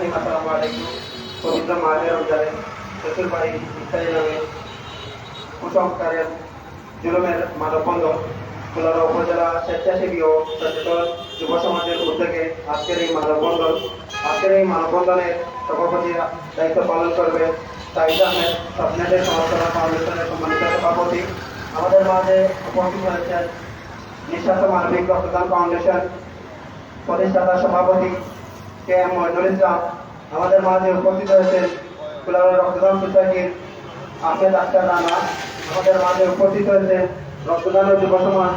রহিম, আসসালামু আলাইকুম। পবিত্র মাহে রমজানে শ্বশুরবাড়ি ইত্যাদি নামে কুসংস্কারের জুলুমের মানববন্ধন কুলাউড়া উপজেলা স্বেচ্ছাসেবী ও সচেতন যুব সমাজের উদ্যোগে আজকের এই মানববন্ধনের সভাপতি দায়িত্ব পালন করবে সাইদ আহমেদ, স্বপ্নেদের সংস্করণ ফাউন্ডেশনের সম্মানিত সভাপতি। আমাদের মাঝে উপস্থিত হয়েছেন নিঃস্বার্থ মানবিক রক্তদান ফাউন্ডেশন প্রতিষ্ঠাতা সভাপতি কে এম মইনুল ইসলাম। আমাদের মাঝে উপস্থিত হয়েছেন কুলাউড়া রক্তদান সোসাইটির আহমেদ আক্তার রানা। আমাদের মাঝে উপস্থিত হয়েছেন রক্তদান ও যুব সমাজ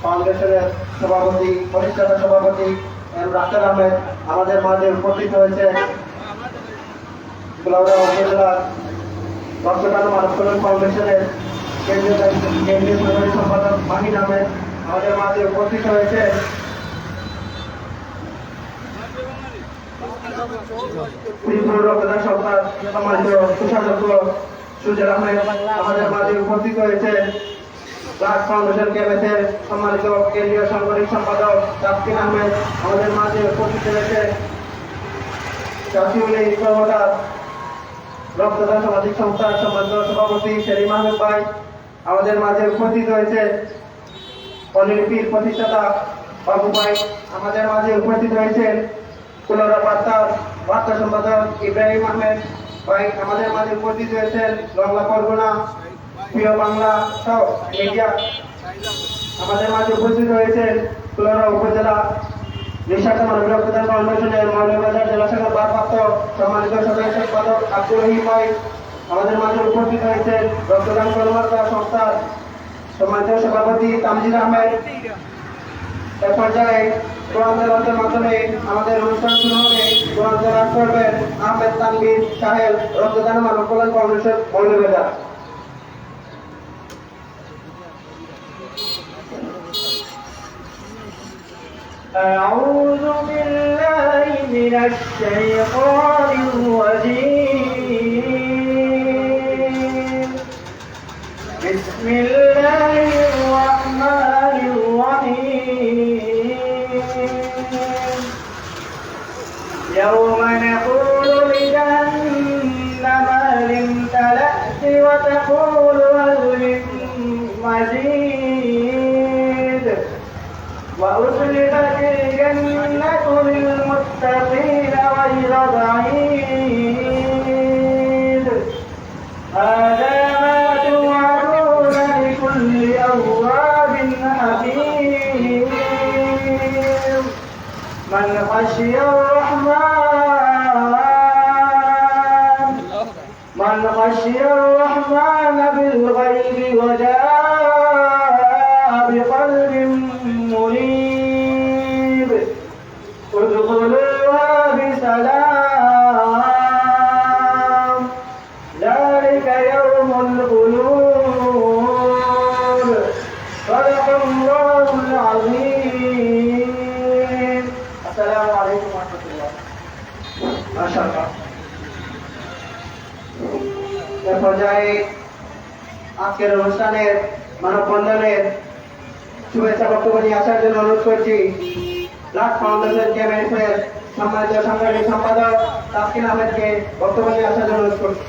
ফাউন্ডেশনের সভাপতি প্রতিষ্ঠাতা সভাপতি এম রাস্তার আহমেদ। আমাদের মাঝে উপস্থিত হয়েছে কুলাউড়া উপজেলা রক্তদান ও মানব কল্যাণ ফাউন্ডেশনের কেন্দ্রীয় সাধারণ সম্পাদক মাহিন আহমেদ। আমাদের মাঝে উপস্থিত হয়েছে রক্তদান সংস্থার সম্মানিত কোষাধ্যক্ষ সুজের আহমেদ। আমাদের মাঝে উপস্থিত হয়েছে ব্লাড ফাউন্ডেশন কেমেসের সম্মানিত কেন্দ্রীয় সাংগঠনিক সম্পাদক তাসকিন আহমেদ। আমাদের মাঝে উপস্থিত হয়েছে জাতীয় রক্তদান সামাজিক সংস্থার সম্মানিত সভাপতি সেলিম আহমেদ ভাই। আমাদের মাঝে উপস্থিত হয়েছে অনুলিপির প্রতিষ্ঠাতা বাবু ভাই। আমাদের মাঝে উপস্থিত হয়েছেন কুলাউড়া বার্তা সম্পাদক ইব্রাহিম আহমেদ ভাই। আমাদের মাঝে উপস্থিত হয়েছেন বাংলা পরগনা প্রিয় বাংলা সব মিডিয়া। আমাদের মাঝে উপস্থিত হয়েছেন কুলাউড়া উপজেলা নিঃস্বার্থ মানবিক রক্তদান ফাউন্ডেশনের মৌলভীবাজার জেলা শাখার ভারপ্রাপ্ত সম্মানিত সাধারণ সম্পাদক আব্দুর রহিম ভাই। আমাদের মাঝে উপস্থিত হয়েছেন রক্তদান কর্মকর্তা সংস্থার সম্মানিত সভাপতি তামজিদ আহমেদ। এ পর্যায়ে কোরআন তেলাওয়াতের মাধ্যমে আমাদের অনুষ্ঠান শুরু হবে। কোরআন তেলাওয়াত করবেন আহমেদ তানভীর সাহেল, রক্তদান ও মানব কল্যাণ ফাউন্ডেশন মৌলভীবাজার। أعوذ بالله من الشيطان الرجيم. بسم الله الرحمن الرحيم. يوم نقول لجهنم هل امتلأت وتقول هل من مزيد وأزلفت الجنة للمتقين غير بعيد هذا ما توعدون لكل أواب حفيظ من خشي الرحمن بالغيب وجاء بقلب منيب ادخلوها بسلام ذلك يوم الخلود صدق الله العظيم. السلام عليكم ورحمة الله. ما شاء الله. এ পর্যায়ে আজকের অনুষ্ঠানের মানববন্ধনের শুভেচ্ছা বক্তব্য নিয়ে আসার জন্য অনুরোধ করছি ব্লাড ফাউন্ডেশন কেমেসের সম্মানিত সাংগঠনিক সম্পাদক তাসকিন আহমেদকে বক্তব্য নিয়ে আসার জন্য অনুরোধ করছি।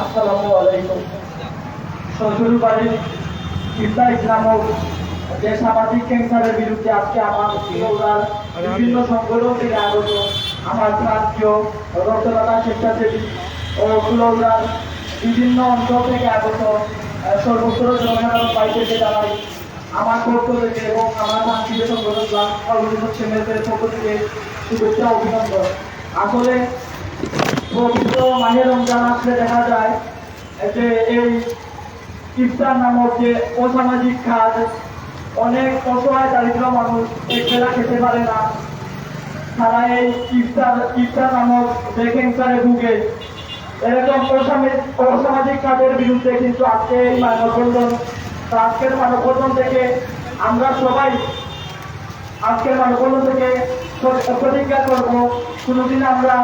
আসসালামু আলাইকুম। শ্বশুরবাড়ির ইফতার ইসলামক যে সামাজিক ক্যান্সারের বিরুদ্ধে আজকে আমার কুলাউড়ার বিভিন্ন সংগঠন থেকে আগত আমার প্রান্তীয় রক্তদাতা স্বেচ্ছাসেবী ও কুলাউড়ার বিভিন্ন অঞ্চল থেকে আগত সর্বত্র জনসাধারণ বাইরে জানাই আমার পক্ষ থেকে এবং আমার প্রান্তীয় সংগঠন সেমের পক্ষ থেকে শুভেচ্ছা অভিনন্দন। আসলে পবিত্র মাহে রমজান আসলে দেখা যায় যে এই ইফতার নামক যে অসামাজিক কাজ, অনেক অসহায় দারিদ্র মানুষ এক বেলা খেতে পারে না, তারা এই ইফতার নামক যে ক্যান্সারে ভুগে। এরকম অসামাজিক কাজের বিরুদ্ধে কিন্তু আজকে এই মানববন্ধন। আজকের মানববন্ধন থেকে আমরা সবাই প্রতিজ্ঞা করবো কোনোদিন আমরা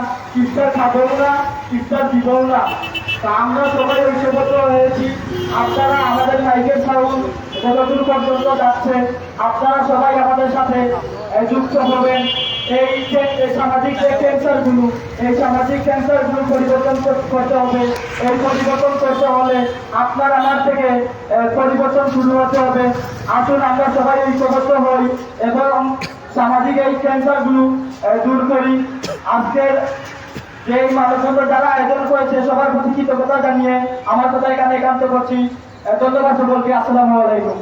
ইফতার খাবো না, ইফতার দিবও না। তা আমরা সবাই ঐক্যবদ্ধ হয়েছি, আপনারা আমাদের সাইকেল সাউন্ড যতদূর পর্যন্ত যাচ্ছে আপনারা সবাই আমাদের সাথে যুক্ত হবেন। এই সামাজিক যে ক্যান্সারগুলো, এই সামাজিক ক্যান্সারগুলো পরিবর্তন করতে হবে। এই পরিবর্তন করতে হলে আপনার আমার থেকে পরিবর্তন শুরু হতে হবে। আসুন আমরা সবাই ঐক্যবদ্ধ হই এবং সামাজিক এই ক্যান্সারগুলো দূর করি। আজকের যে মানববন্ধন যারা আয়োজন করেছে সবার প্রতি কৃতজ্ঞতা জানিয়ে আমার কথা এখানে একান্ত করছি। ধন্যবাদ সকলকে। আসসালামু আলাইকুম।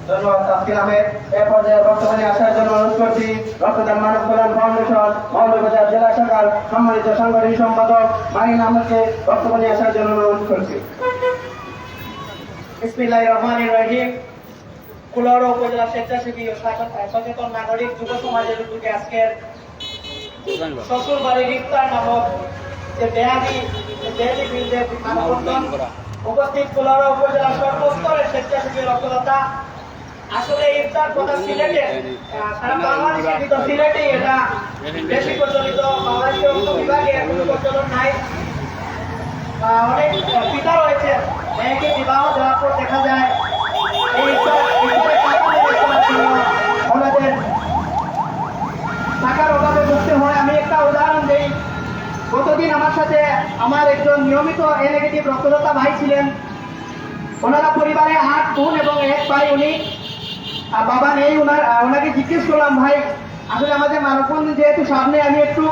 ধন্যবাদ। তাসকিন আহমেদ এই পর্যায়ে বর্তমানে আসার জন্য অনুরোধ করছি রক্তদান মানব কল্যাণ ফাউন্ডেশন মৌলভীবাজার জেলা শাখার সম্মানিত সাংগঠনিক সম্পাদক মাহিন আহমেদকে বর্তমানে আসার জন্য অনুরোধ করছি। বিসমিল্লাহির রহমানির রহিম। কুলাউড়া উপজেলা স্বেচ্ছাসেবী ও সচেতন নাগরিক যুব সমাজের উদ্যোগে আজকের শ্বশুর বাড়ির ইফতার নামক যে বেহাদি বিরুদ্ধে মানববন্ধন উপস্থিত কুলাউড়া উপজেলা সর্বস্তরের স্বেচ্ছাসেবী রক্তদাতা। আসলে ইফতার প্রথা সিলেটে সারা বাংলাদেশের ভিতর সিলেটে এটা বেশি প্রচলিত, বাংলাদেশের অন্য বিভাগে এত প্রচলন নাই। অনেক পিতা রয়েছে, মেয়েকে বিবাহ দেওয়ার পর দেখা যায় এই ওনাদের টাকার অভাবে ভুগতে হয়। আমি একটা উদাহরণ দিই। গতদিন আমার সাথে আমার একজন নিয়মিত এ নেগেটিভ রক্তদাতা ভাই ছিলেন। ওনারা পরিবারে 8 বোন এবং 1 ভাই। উনি বাবা নেই। ওনাকে জিজ্ঞেস করলাম, ভাই আসলে আমাদের মানববন্ধন যেহেতু সামনে, আমি একটু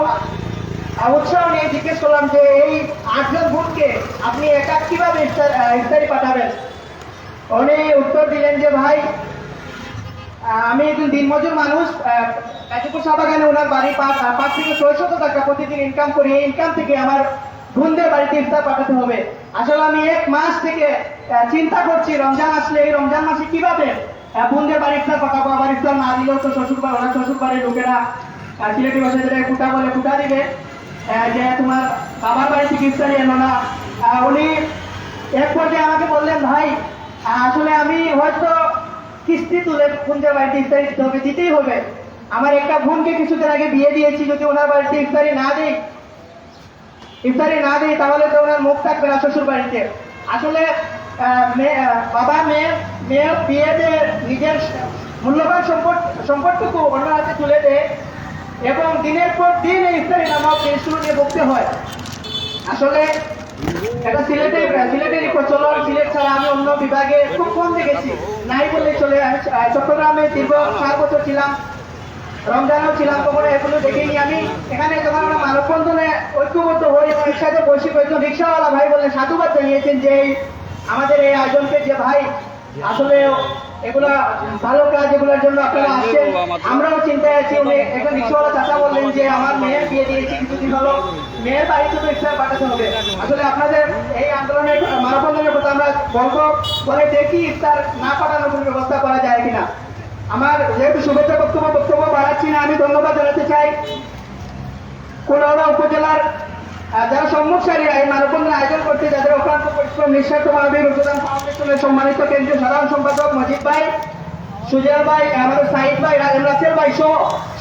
উৎসাহ নিয়ে জিজ্ঞেস করলাম যে এই 8 জন বোনকে আপনি একা কিভাবে ইফতারি পাঠাবেন। উনি উত্তর দিলেন যে ভাই আমি একজন দিনমজুর মানুষ, গাজীপুর শাহবাগানে ওনার বাড়ি 5 থেকে 600 টাকা প্রতিদিন ইনকাম করি। এই ইনকাম থেকে আমার বোনদের বাড়িতে ইফতার পাঠাতে হবে। আসলে আমি 1 মাস থেকে চিন্তা করছি রমজান আসলে এই রমজান মাসে কিভাবে বোনদের বাড়ি ইফতার পাঠাবো। আবার ইফতার না দিলেও তো শ্বশুর বাড়ির লোকেরা সিলেটি ভাষায় যেটা কুটা বলে কুটা দিবে যে তোমার বাবার বাড়ি থেকে ইফতারি এলো না। উনি এক পর্যায়ে আমাকে বললেন, ভাই আসলে আমি হয়তো কিস্তি তুলে বোনদের বাড়িতে ইফতারি দিতে হবে, দিতেই হবে। আমার একটা বোনকে কিছুদিন আগে বিয়ে দিয়েছি, যদি ওনার বাড়িতে ইফতারি না দিই তাহলে তো ওনার মুখ থাকবে না শ্বশুর বাড়িতে। আসলে বাবা মেয়ের বিয়েতে নিজের মূল্যবান সম্পদটুকু অন্য হাতে তুলে দেয় এবং দিনের পর দিন এই ইফতারি নামক জিনিসগুলো নিয়ে ভুগতে হয়। আসলে এটা সিলেটেরই প্রচলন। সিলেট ছাড়া আমি অন্য বিভাগে খুব কম দেখেছি, নাই বললে চলে। চট্টগ্রামে দীর্ঘ 4 বছর ছিলাম, রমজানও ছিলাম, তখন এগুলো দেখিনি আমি। এখানে যখন আমরা মানববন্ধনে ঐক্যবদ্ধ হই এবং একসাথে বসি, কয়েকজন রিক্সাওয়ালা ভাই বলে সাধুবাদ জানিয়েছেন যে আমাদের এই আয়োজনকে, যে ভাই আসলে এগুলা ভালো কাজ, এগুলোর জন্য আপনারা আসছেন, আমরাও চিন্তায় আছি। একজন রিক্সাওয়ালা চাচা বললেন যে আমার মেয়ের বিয়ে দিয়েছি কিছুদিন হলো, মেয়ের বাড়িতে তো ইফতার পাঠাতে হবে। আসলে আপনাদের এই আন্দোলনের মানববন্ধনের কথা আমরা বলবো, বলে দেখি ইফতার না পাঠানোর কোনো ব্যবস্থা করা যায় কিনা। আমার যেহেতু শুভেচ্ছা বক্তব্য বাড়াচ্ছি না, আমি ধন্যবাদ জানাতে চাই কুলাউড়া উপজেলার যারা সম্মুখসারীরা এই মানববন্ধন আয়োজন করতে, যাদের অক্লান্ত পরিশ্রম, নিঃস্বার্থ মানবিক রক্তদান ফাউন্ডেশনের সম্মানিত কেন্দ্রীয় সাধারণ সম্পাদক মজিদ ভাই, সুজেল ভাই, আমাদের সাইদ ভাই, রাসেল ভাই সহ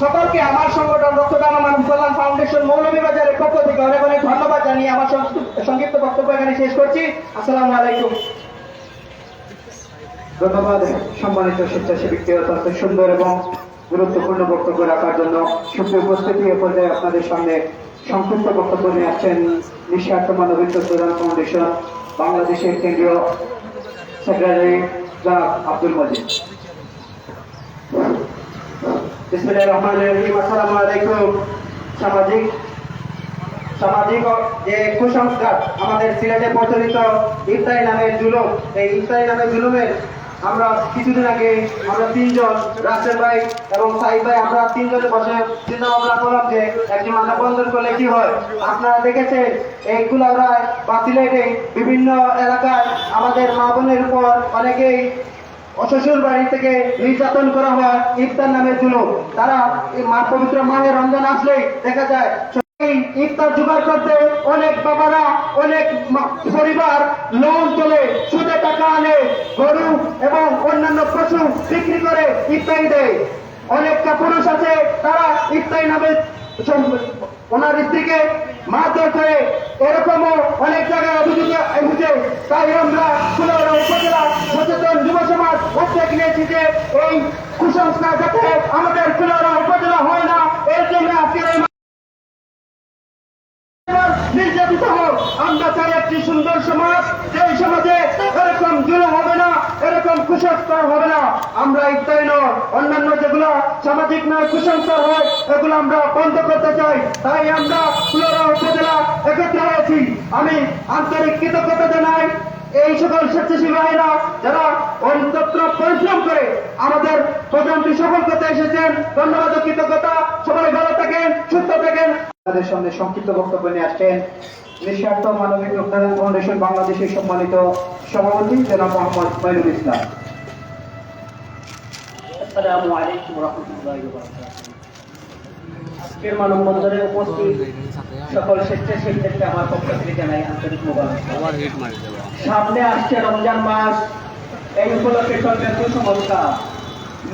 সকলকে আমার সংগঠন রক্তদান ও মানব কল্যাণ ফাউন্ডেশন মৌলভীবাজারের পক্ষ থেকে অনেক অনেক ধন্যবাদ জানিয়ে আমার সংক্ষিপ্ত বক্তব্য এখানে শেষ করছি। আসসালামু আলাইকুম। ধন্যবাদ সম্মানিত স্বেচ্ছাসেবীকে অত্যন্ত সুন্দর এবং গুরুত্বপূর্ণ বক্তব্য রাখার জন্য। সুপ্রিয় উপস্থিতি, এ পর্যায়ে আপনাদের সামনে সংক্ষিপ্ত বক্তব্য নিয়ে আসছেন নিঃস্বার্থ মানবিক রক্তদান ফাউন্ডেশন বাংলাদেশের কেন্দ্রীয় সেক্রেটারি জনাব আব্দুল মজিদ। বিসমিল্লাহির রহমানির রহিম। আসসালামু আলাইকুম। সামাজিক যে কুসংস্কার আমাদের সিলেটে প্রচলিত ইফতারি নামের জুলুম, এই ইফতারি নামের জুলুমের আমরা কিছুদিন আগে আমরা 3 জন, রাসেল ভাই এবং সাইদ ভাই, আমরা 3 জনে বসে চিন্তা ভাবনা করলাম যে একটি মানববন্ধন করলে কি হয়। আপনারা দেখেছেন এই কুলাউড়ায় বা সিলেটে বিভিন্ন এলাকায় আমাদের মা বোনের উপর অনেকেই শ্বশুর বাড়ি থেকে নির্যাতন করা হয় ইফতার নামের জুলুম। তারা পবিত্র মাহে রমজান আসলেই দেখা যায় ইফতার জোগাড় করতে অনেক বাবারা, অনেক পরিবার লোন চলে সুদে টাকা আনে, গরু এবং অন্যান্য পশু বিক্রি করে ইফতারি দেয়। অনেকটা পুরুষ আছে তারা ইফতারি নামে ওনার স্ত্রীকে মারধর করে, এরকমও অনেক জায়গায় অভিযোগ এসেছে। তাই আমরা কুলাউড়া উপজেলা সচেতন যুব সমাজ উদ্যোগ নিয়েছি যে এই কুসংস্কার যাতে আমাদের কুলাউড়া উপজেলা হয় না, এর জন্য আজকের এই নির্যাতিত হোক। আমরা চাই একটি সুন্দর সমাজ, যে সমাজে এরকম জুলুম হবে না, এরকম কুসংস্কার হবে না। আমরা ইত্যাদি নয়, অন্যান্য যেগুলো সামাজিক নয় কুসংস্কার হয়, এগুলো আমরা বন্ধ করতে চাই। তাই আমরা কুলাউড়া উপজেলা একত্র হয়েছি। আমি আন্তরিক কৃতজ্ঞতা জানাই এই সকল স্বেচ্ছাসেবী ভাইরা যারা অন্তত্র পরিশ্রম করে আমাদের প্রোগ্রামটি সফল করতে এসেছেন। ধন্যবাদ ও কৃতজ্ঞতা। সবাই ভালো থাকেন, সুস্থ থাকেন। তাদের সামনে সংক্ষিপ্ত বক্তব্য নিয়ে আসছেন নিঃস্বার্থ মানবিক উন্নয়ন ফাউন্ডেশন বাংলাদেশের সম্মানিত সভাপতি জনাব মোহাম্মদ মঈনুল ইসলাম। আসসালামু আলাইকুম ওয়া রাহমাতুল্লাহি ওয়া বারাকাতুহু। আজকের মানববন্ধনে উপস্থিত সকল স্বেচ্ছাসেবীদেরকে আমার পক্ষ থেকে জানাই আন্তরিক মোবারক। সামনে আসছে রমজান মাস, এই উপলক্ষে চলবে কুসংস্কার।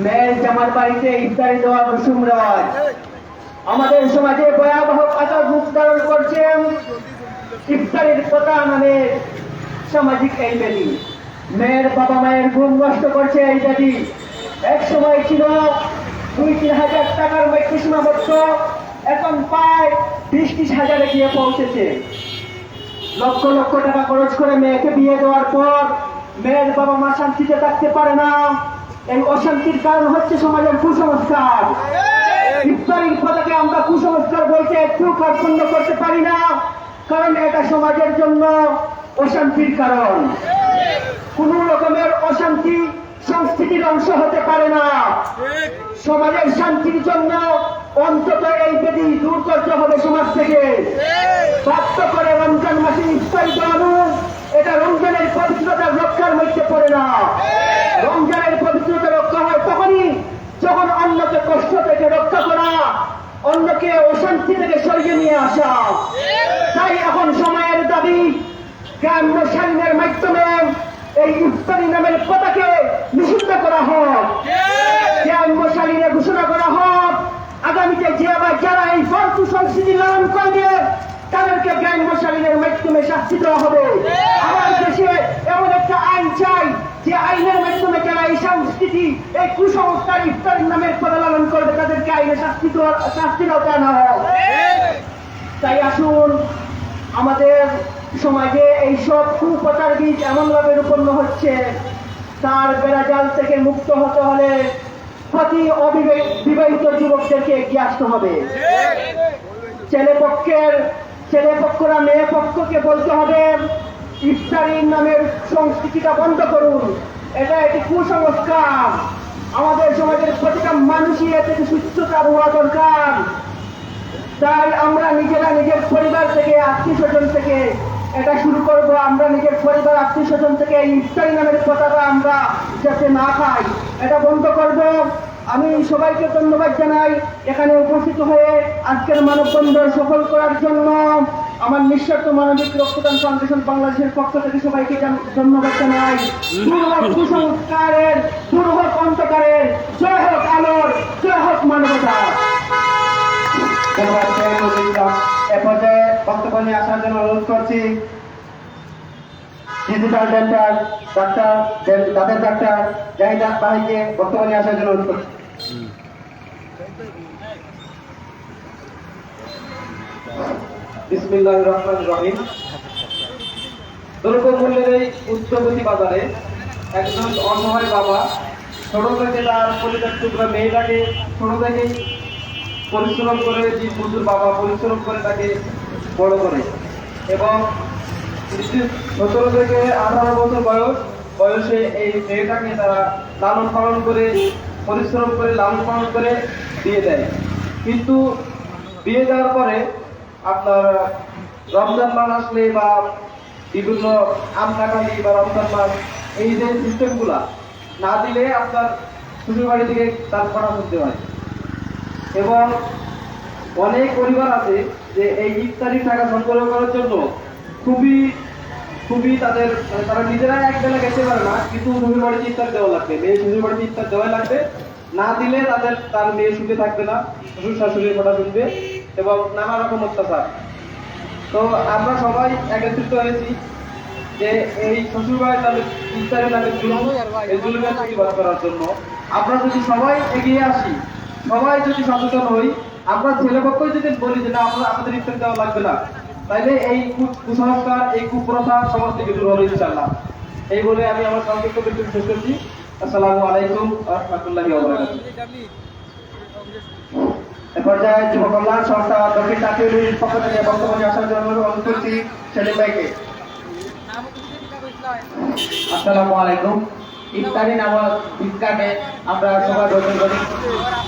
মেয়ের জামার বাড়িতে ইফতারি দেওয়া রসুম রেওয়াজ আমাদের সমাজে ভয়াবহ পাতার রূপ ধারণ করছেন। ইফতারির কথা নামে সামাজিক এই ব্যাধি মেয়ের বাবা মায়ের ঘুম নষ্ট করছে এই ব্যাধি। এক সময় ছিল 2-3 হাজার টাকার মধ্যে সীমাবদ্ধ, এখন প্রায় 20-30 হাজারে গিয়ে পৌঁছেছে। লক্ষ লক্ষ টাকা খরচ করে মেয়েকে বিয়ে দেওয়ার পর মেয়ের বাবা মা শান্তিতে থাকতে পারে না। এই অশান্তির কারণ হচ্ছে সমাজের কুসংস্কার। ইফতারির কথাকে আমরা কুসংস্কার বলতে একটু কার্পণ্য করতে পারি না, কারণ এটা সমাজের জন্য অশান্তির কারণ। কোন রকমের অশান্তি সংস্কৃতির অংশ হতে পারে না। সমাজের শান্তির জন্য অন্তত এই ব্যাধি দূর করতে হবে সমাজ থেকে। বাধ্য করে রমজান মাসে ইফতারি করানো, এটা রমজানের পবিত্রতা রক্ষার মধ্যে পড়ে না। রমজানের পবিত্রতা রক্ষা হয় তখনই যখন অন্যকে কষ্ট থেকে রক্ষা করা, অন্যকে অশান্তি থেকে সরিয়ে নিয়ে আসা। তাই এখন সময়ের দাবি গ্রাম্য শালীনের মাধ্যমে এই ইফতারি নামের কথাকে নিষিদ্ধ করা হোক, গ্রাম্য শালীনে ঘোষণা করা হোক। আগামীতে যে আবার যারা এই ফালতু সংস্কৃতি লালন করবে তাদেরকে গ্রাম্য শালীনের মাধ্যমে শাস্তি দেওয়া হবে। আমার দেশে এমন একটা আইন চাই যে আইনের মাধ্যমে যারা এই সংস্কৃতি, এই কুসংস্কার ইফতারির নামের কথা লালন করবে তাদেরকে আইনে শাস্তি দেওয়া না হোক। তাই আসুন, আমাদের সমাজে এইসব কুপ্রচার বীজ এমনভাবে রূপন্ন হচ্ছে, তার বেড়াজাল থেকে মুক্ত হতে হলে প্রতি অবিবাহিত যুবকদেরকে এগিয়ে আসতে হবে। ছেলে পক্ষরা মেয়ে পক্ষকে বলতে হবে ইফতারির নামের সংস্কৃতিটা বন্ধ করুন, এটা একটি কুসংস্কার। আমাদের সমাজের প্রতিটা মানুষই এ থেকে সুস্থতা হওয়া দরকার। তাই আমরা নিজেরা নিজের পরিবার থেকে, আত্মীয় স্বজন থেকে এটা শুরু করব। আমরা নিজের পরিবার, আত্মীয় স্বজন থেকে এই ইফতারি নামের কথাটা আমরা যাতে না খাই, এটা বন্ধ করব। আমি সবাইকে ধন্যবাদ জানাই এখানে উপস্থিত হয়ে আজকের মানববন্ধন সফল করার জন্য। আমার নিঃস্বার্থ মানবিক রক্তদান ফাউন্ডেশন বাংলাদেশের পক্ষ থেকে সবাইকে ধন্যবাদ জানাই। দূর হোক কুসংস্কারের, দূর হোক অন্ধকারের, জয় হোক আলোর, জয় হোক মানবতা। ধন্যবাদ মঈনুল ইসলাম। এ পর্যায়ে বক্তব্য নিয়ে আসার জন্য অনুরোধ করছি ডিজিটাল ডেন্টাল দাঁতের ডাক্তার জাহিদ ভাইকে বক্তব্য নিয়ে আসার জন্য অনুরোধ করছি। বিসমিল্লাহির রহমানির রহিম। দ্রব্যমূল্যের এই উচ্চগতি বাজারে একজন অসহায় বাবা ছোট থেকে তার পরিবার টুকরা মেয়েটাকে ছোট থেকেই পরিশ্রম করে, দিন মজুর বাবা পরিশ্রম করে তাকে বড় করে, এবং 17 থেকে 18 বছর বয়সে এই মেয়েটাকে তারা লালন পালন করে, পরিশ্রম করে লালন পালন করে বিয়ে দেয়। কিন্তু বিয়ে দেওয়ার পরে আপনার রমজান মাস আসলে বা বিভিন্ন আমনাকালি বা রমজান মাস, এই যে সিস্টেমগুলা না দিলে আপনার শ্বশুর বাড়ি থেকে তার কথা শুনতে হয়। এবং অনেক পরিবার আছে যে এই ইফতারির টাকা সংগ্রহ করার জন্য খুবই তারা নিজেরা এক বেলা খেতে পারে না, কিন্তু শ্বশুর বাড়িতে ইফতার দেওয়া লাগবে, মেয়ে শ্বশুর বাড়িতে ইফতার দেওয়া লাগবে। না দিলে তার মেয়ে সুখে থাকবে না, শ্বশুর শাশুড়ির কথা শুনবে এবং নানা রকম অত্যাচার। তো আমরা সবাই একত্রিত হয়েছি যে এই শ্বশুরবাড়ির নামে ইফতারের নামে জুলুম, এই জুলুমের প্রতিবাদ করার জন্য আমরা যদি সবাই এগিয়ে আসি, সবাই যদি সচেতন হই, আমরা ছেলেপক্ষই যদি বলি যে না আমরা আমাদের ইফতার দেওয়া লাগবে না, তাইলে এই কুসংস্কার, এই কুপ্রথা সমাজ থেকে দূর হবে ইনশাআল্লাহ। এই বলে আমি আমার সংক্ষিপ্ত বক্তব্য শেষ করছি। আসসালামু আলাইকুম ওয়া রাহমাতুল্লাহি ওয়া বারাকাতুহু। এ পর্যায়ে যুব কল্যাণ সংস্থা দক্ষিণ টাকিউলির পক্ষ থেকে বক্তব্য নিয়ে আসার জন্য অনুরোধ করছি সেলিম ভাইকে। আসসালামু আলাইকুম। ইফতারি নামক ভিক্ষাকে আমরা সবাই গ্রহণ করি।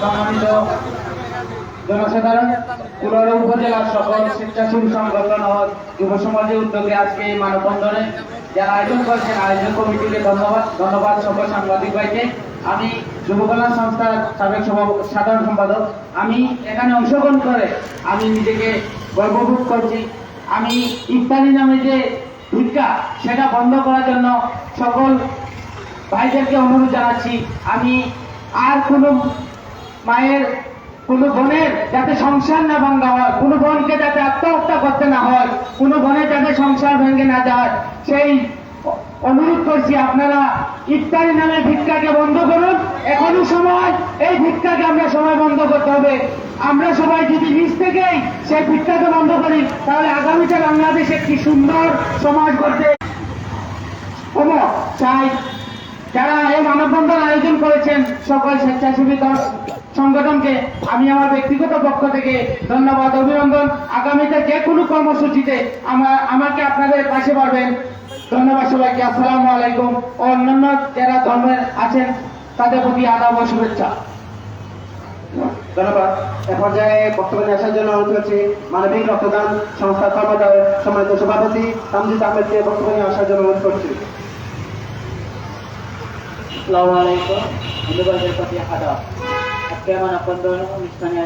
সম্মানিত জনসাধারণ, কুলাউড়া উপজেলার সকল স্বেচ্ছাসেবী সংগঠন ও যুব সমাজের উদ্যোগে আজকে এই মানববন্ধনে যারা আয়োজন করেছেন আয়োজক কমিটিকে ধন্যবাদ সকল সাংবাদিক ভাইকে। আমি যুব কল্যাণ সংস্থার সাবেক সাধারণ সম্পাদক। আমি এখানে অংশগ্রহণ করে আমি নিজেকে গর্ববোধ করছি। আমি ইফতারি নামে যে ভিক্ষা সেটা বন্ধ করার জন্য সকল ভাইদেরকে অনুরোধ জানাচ্ছি। আমি আর কোনো মায়ের, কোনো বোনের যাতে সংসার না ভাঙ্গা হয়, কোনো বোনকে যাতে আত্মহত্যা করতে না হয়, কোনো বোনের যাতে সংসার ভেঙে না যায়, সেই অনুরোধ করছি। আপনারা ইফতারি নামে ভিক্ষাকে বন্ধ করুন। এখনো সময়, এই ভিক্ষাকে আমরা সবাই বন্ধ করতে হবে। আমরা সবাই যদি নিজ থেকেই সেই ভিক্ষাকে বন্ধ করি, তাহলে আগামীতে বাংলাদেশ একটি সুন্দর সমাজ করতে চাই। যারা এই মানববন্ধন আয়োজন করেছেন সকল স্বেচ্ছাসেবী সংগঠনকে আমি আমার ব্যক্তিগত পক্ষ থেকে ধন্যবাদ, অভিনন্দন। আগামীতে যে কোনো কর্মসূচিতে আমাকে আপনাদের পাশে পাবেন। ধন্যবাদ সবাইকে। আসসালামু আলাইকুম। ও অন্যান্য যারা ধর্মের আছেন তাদের প্রতি আদাব ও শুভেচ্ছা। ধন্যবাদ। এ পর্যায়ে বক্তব্য নিয়ে আসার জন্য অনুরোধ করছি মানবিক রক্তদান সংস্থা কর্মদলের সম্মানিত সভাপতি তামজিদ আহমেদকে বক্তব্য নিয়ে আসার জন্য অনুরোধ করছি। আসসালামু আলাইকুম। বন্ধুবান্ধবের প্রতি আদাব। আজকে মানববন্ধন অনুষ্ঠানে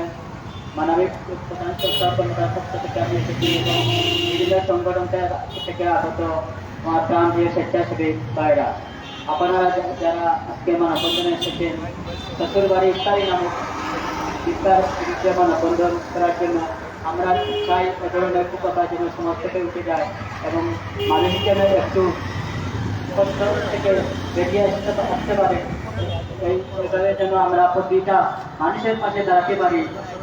মানবিক প্রধান সংস্থা কর্মকার পক্ষ থেকে আমি এসেছি এবং বিভিন্ন সংগঠন থেকে আগত আমার প্রাণ দিয়ে স্বেচ্ছাসেবী ভাইরা, আপনারা যারা আজকে মানববন্ধনে এসেছেন শ্বশুরবাড়ি ইফতারি নামক ইফতার বিরুদ্ধে মানববন্ধন করার জন্য আমরা চাই এ ধরনের কুকথা যেন সমাজ থেকে উঠে যায় এবং মানুষ যেন একটু কষ্ট থেকে বেরিয়ে আসতে পারে। এইভাবে যেন আমরা প্রতিটা মানুষের পাশে দাঁড়াতে পারি,